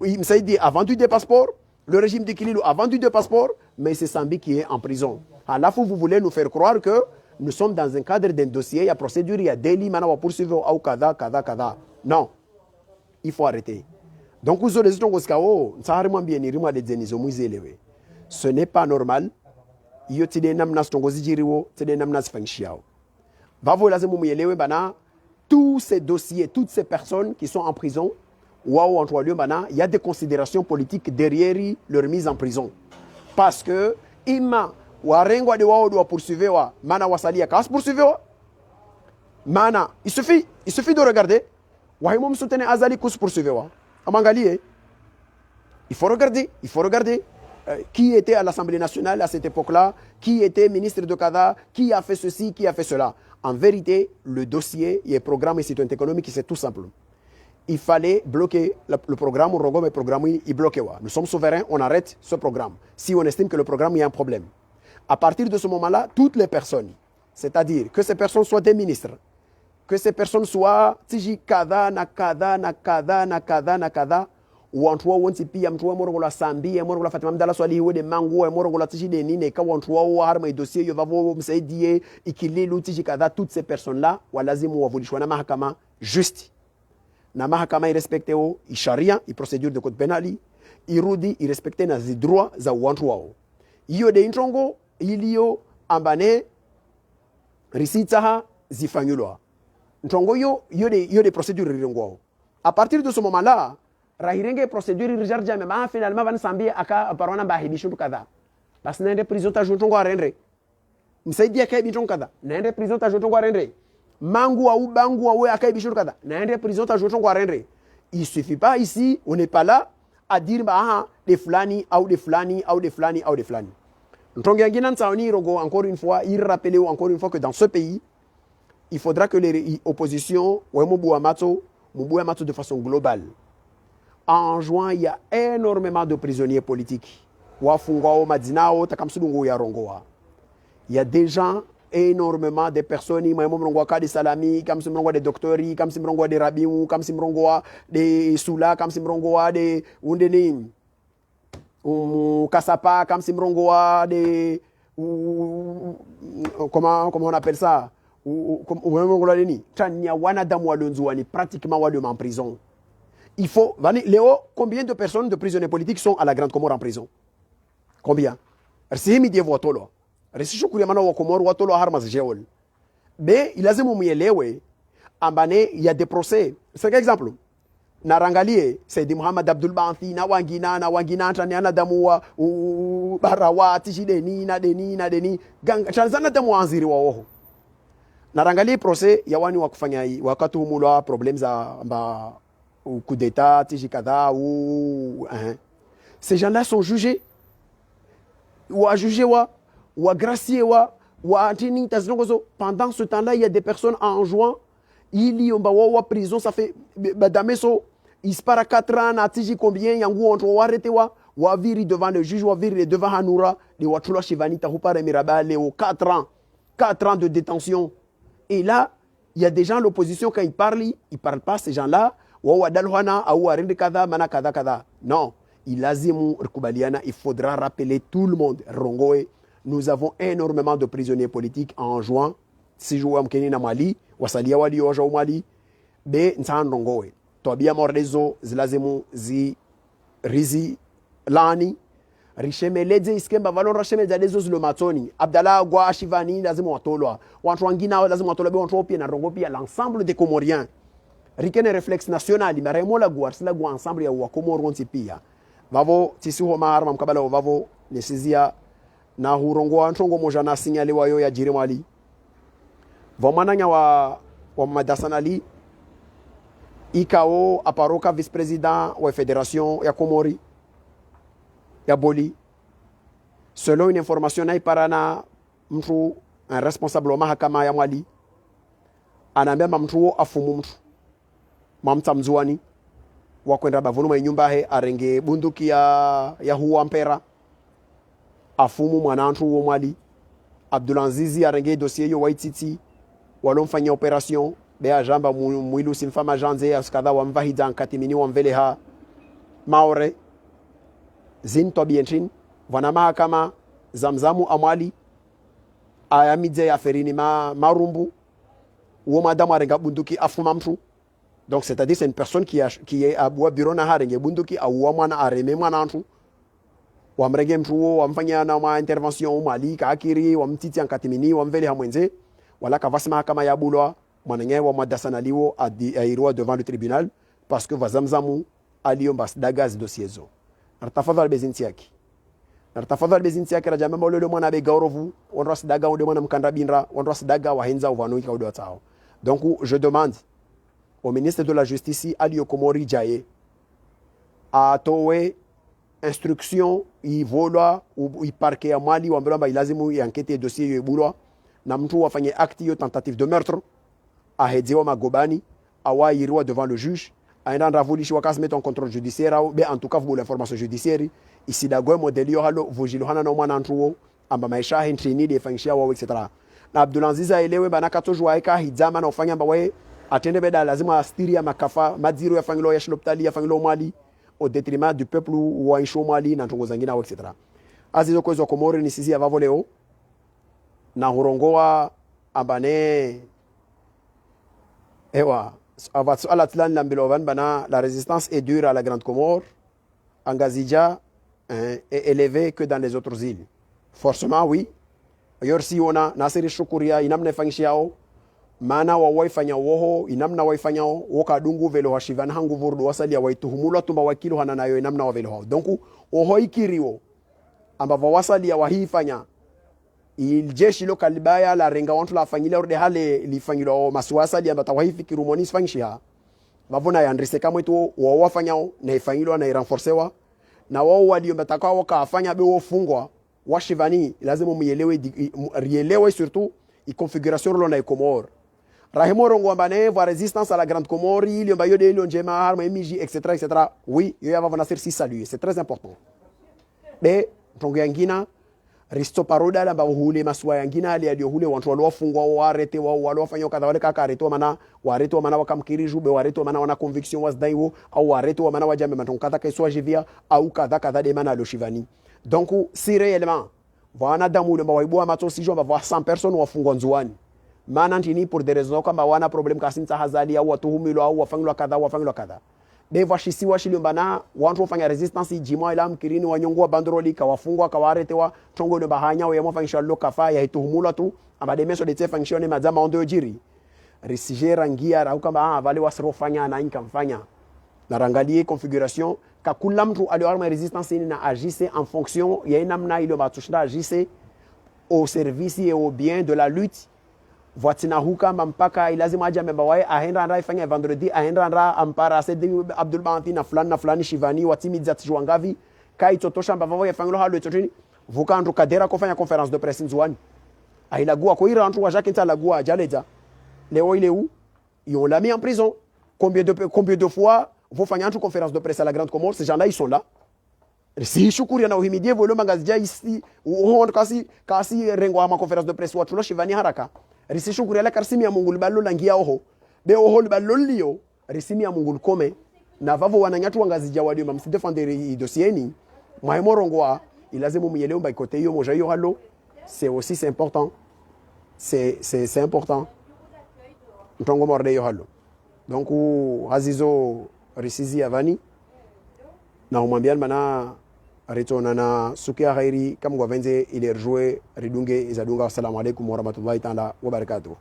Msaïdi a vendu des passeports, le régime de Kililou a vendu des passeports, mais c'est Sambi qui est en prison. À la fois, vous voulez nous faire croire que nous sommes dans un cadre d'un dossier, il y a procédure, il y a délit, maintenant on va poursuivre au kada. Non, il faut arrêter. Donc, vous avez ce n'est pas normal. Tous ces dossiers, toutes ces personnes qui sont en prison, il y a des considérations politiques derrière leur mise en prison. Parce que, ima, warengwa de wao doit poursuivre, mana wasali kas poursuivre. Mana, il suffit de regarder. Wahimom soutenait Azali kus poursuivre. Amangali, il faut regarder. Qui était à l'Assemblée nationale à cette époque-là, qui était ministre de Kada, qui a fait ceci, qui a fait cela. En vérité, le dossier et le programme et citoyenneté économique, c'est tout simple. Il fallait bloquer le programme, le programme, il bloquait. Nous sommes souverains, on arrête ce programme. Si on estime que le programme, il y a un problème. À partir de ce moment-là, toutes les personnes, c'est-à-dire que ces personnes soient des ministres, que ces personnes soient Tiji Kada, Nakada, ou en trois, on s'y pille, Morogola Sambi, Morogola Fatima Mdala Swali, ou des Mango, Morogola Tiji de Nine, Kawantua, ou Arme et dossier, Yovavo, Msaïdie, Ikili, Tiji Kada, toutes ces personnes-là, ou Alazimu, ou Avolishwana Mahakama, juste. Na mahakama il respecte o i sharia i procédure de code pénal i rudi i respecte na zi droit za wantu wao iyo de introngo ilio ambane risitsaha zifanyulwa ntrongo yo de procédure ringo. À partir de ce moment-là, rahirenge procedure rijarja mema finalement van sambia aka parona bahibishu kadha bas nende prison ta jontongo arendre msaidia kai biton kadha nende prison ta jontongo arendre mangu au bangu au akai bishur kadha nende prison ta jontongo arendre. Il suffit pas ici, on n'est pas là à dire bah des flani ou des flani ou des flani ou des flani. Encore une fois, il rappelle encore une fois que dans ce pays, il faudra que les oppositions, de façon globale, en juin, il y a énormément de prisonniers politiques. Il y a des gens, énormément de personnes, des salami, des docteurs, des rabbins, des soula, des undeni, kasapa, des comment on appelle ça? Pratiquement en prison. Il faut, Léo, combien de personnes de prisonniers politiques sont à la Grande Comore en prison? Combien? Mais il y a des procès. C'est un exemple. Narangalie, c'est de Mohamed Abdul Banti, Nawangina, Tanyana Damoua, ou Barawa, Tijideni, Deni, Gang, Chanzana Damoua Anziri Waho. Narangalie procès, Yawani Wakufanyai, Wakatu Mula, problèmes ou coup d'état, Tijikada, ou. Ces gens-là sont jugés. Ou à juger, ou à gracier, ou à atteindre. Pendant ce temps-là, il y a des personnes en juin, il y a une prison, ça fait. Il se part 4 ans, à combien, il y a un arrêté, ou à virer devant le juge, ou à virer devant Hanoura, les Watula Shivani, Tahupara Mirabal, 4 ans. 4 ans de détention. Et là, il y a des gens, l'opposition, quand ils parlent pas, ces gens-là, ou à Dalhana, ou à Rindekada, Manakada, Kada. Non. Il faudra rappeler tout le monde. Rongoe, nous avons énormément de prisonniers politiques en juin. Si je vois Mkeni na Mali, wasalia wali oja au Mali, be nsan Rongoe. Tobia mordezo zilazemu zi rizi lani. Richeme leze iskemba valon racheme zadezo zilo matoni. Abdallah Gwa Shivani lazemu watolwa. Wantwangina lazemu watolwa be wantwopia na Rongopia l'ensemble des Comoriens. Rikene réflexe national, il m'a la guar, c'est la guar ensemble ya Wakomoro pia. Vavo tisi ho maharma mkabala vavo nesizia na hurongo antongo moja na signale wayo ya Jirimali. Vomananya wa Madasanali Ikao aparoka vice-président wa fédération ya Komori ya Boli. Selon une information na iparana mtu un responsable wa mahakama ya Mali anaambia mtu afumu mtu mamta mzuani wakwenda bavunuma inyumba he arenge bunduki ya huwa mpera afumu mwanantu wa Mali Abdulaziz arenge dossier yo waititi walomfanya operation be ajamba mwilu simfama janze askadha wa mvahida katimini wa mveleha maore zinto bientrin wana mahakama zamzamu amali ayamidze ya ferini marumbu wo madame arenga bunduki afuma mtu. Donc, c'est-à-dire c'est une personne qui est à bois bureau na harenge bunduki au mwana areme mwana antu. Wamrege mtu wamfanya na ma intervention au Mali kakiri wamtiti ankatimini wamvele hamwenze wala kavasima kama ya bulwa mwanenge wa madasanaliwo airwa devant le tribunal parce que vazamzamu aliomba dagas dossiezo. Nartafadhal bezintiaki. Nartafadhal bezintiaki rajama mololo mwana be gaorovu onras daga ode mwana mkanda binra onras daga wahenza uvanu ka ode tao. Donc je demande au ministre de la Justice, Ali Komori Djaye, a towe instruction, il vola, ou il parquet à Mali, ou en il lazimu, il enquête dossier, il boulot, namtu wa fanye acte, tentative de meurtre, a Hedzeo Magobani, a wa yirwa devant le juge, a un ravoli, si wakas met en contrôle judiciaire, en tout cas, vous l'information judiciaire, ici d'agwe modeli halo, vojilohana no manantruo, amba maisha hentrini, de fangshia, etc. Na Abdulaziz a elewe, banakato juaeka, hidzama na ufanya mbawe, atende beda lazima astiri ya makafa madziro ya fangilo ya shloptali ya fangilo Mali au détriment du peuple wa insho Mali na ntongo zangina etc. Azizo kwezo Komori ni sisi ya vavo leo na hurongoa abane ewa avatsu alatlan lambilovan bana la résistance est dure à la Grande Comore en Gazidja est élevée que dans les autres îles. Forcément oui. Yorsi ona nasiri shukuria inamne fangshiao mana wa waifanya woho inamna waifanya woka dungu velo hashivana hangu vurdu wasali ya waituhumulwa tumba wakilu hana nayo inamna wa velo hao donc oho ikiriwo ambavo wasali ya wahifanya iljeshi lo kalibaya la renga wantu la fanyile orde hale lifanyilo masuwasali ambata wahifikiru moni sfangisha vavona ya ndrise kama itu wa wafanya na ifanyilo na iranforcewa na wao walio mtakao wakafanya bewo fungwa washivani lazima rielewe surtout i configuration lo na ikomor rahimoro ngomba ne va résistance à la grande Comore il yomba yode il njema harma emiji etc oui yo yava vona sersi saluer c'est très important be tongo yangina risto paroda la bahule maswa yangina ali aliohule wantu waliofungwa warete wao waliofanya kadha wale kaka areto mana wareto mana wakamkiriju be wareto mana wana conviction wasdaiwo au wareto mana wajame matongo kadha kaiswa jivia au kadha de mana loshivani donc si réellement wana damu le bawaibwa matosi jo bava 100 personnes wafungwa nzuani maana ntini pour des raisons kama wana problem kasinta hazali au watuhumilo au wafanywa kadha deva shisiwa shilimbana wantu wafanya resistance jimwa ila mkirini wanyongwa bandroli kawafungwa kawaretewa tongo le bahanya wa yamofanyisha lokafa ya ituhumula tu abade meso de function mazama ondo jiri risijera ngia au kama vale wasrofanya na inka mfanya na rangalie configuration ka kula mtu aliarma resistance na agisse en fonction ya namna ile batushda agisse au service et au bien de la lutte voitina huka mpaka ilazima aje membawae aenda anda ifanya vendredi aenda anda ampara sedi Abdul Banti na fulani Shivani watimi zatijwa ngavi kai totosha mbavavo yafanyilo halo etotini vuka ndo kadera kufanya conference de presse nzwani ailagua ko ira ndo wajake ntalagua ajaleza leo ile où ils ont l'a mis en prison combien de fois vont faire une conférence de presse à la Grande Comore ces gens-là ils sont là si shukuri na uhimidie volo mangazija ici ou kasi rengo ama conférence de presse watu lo Shivani haraka risi shukuri ala karsimi ya Mungu libalo langia oho be oho libalo lio risimi ya Mungu kome na vavo wananyatu wangazija wadio mamsi defendre dosieni mwaimorongoa ilazimu muyeleo mba ikote yo moja yo halo c'est important c'est important ntongo morde yo halo donc hazizo risizi avani na umwambia mana retona na sukia ghairi kama gwavenze ile rejouer ridunge izadunga assalamu alaykum wa rahmatullahi ta'ala wa barakatuh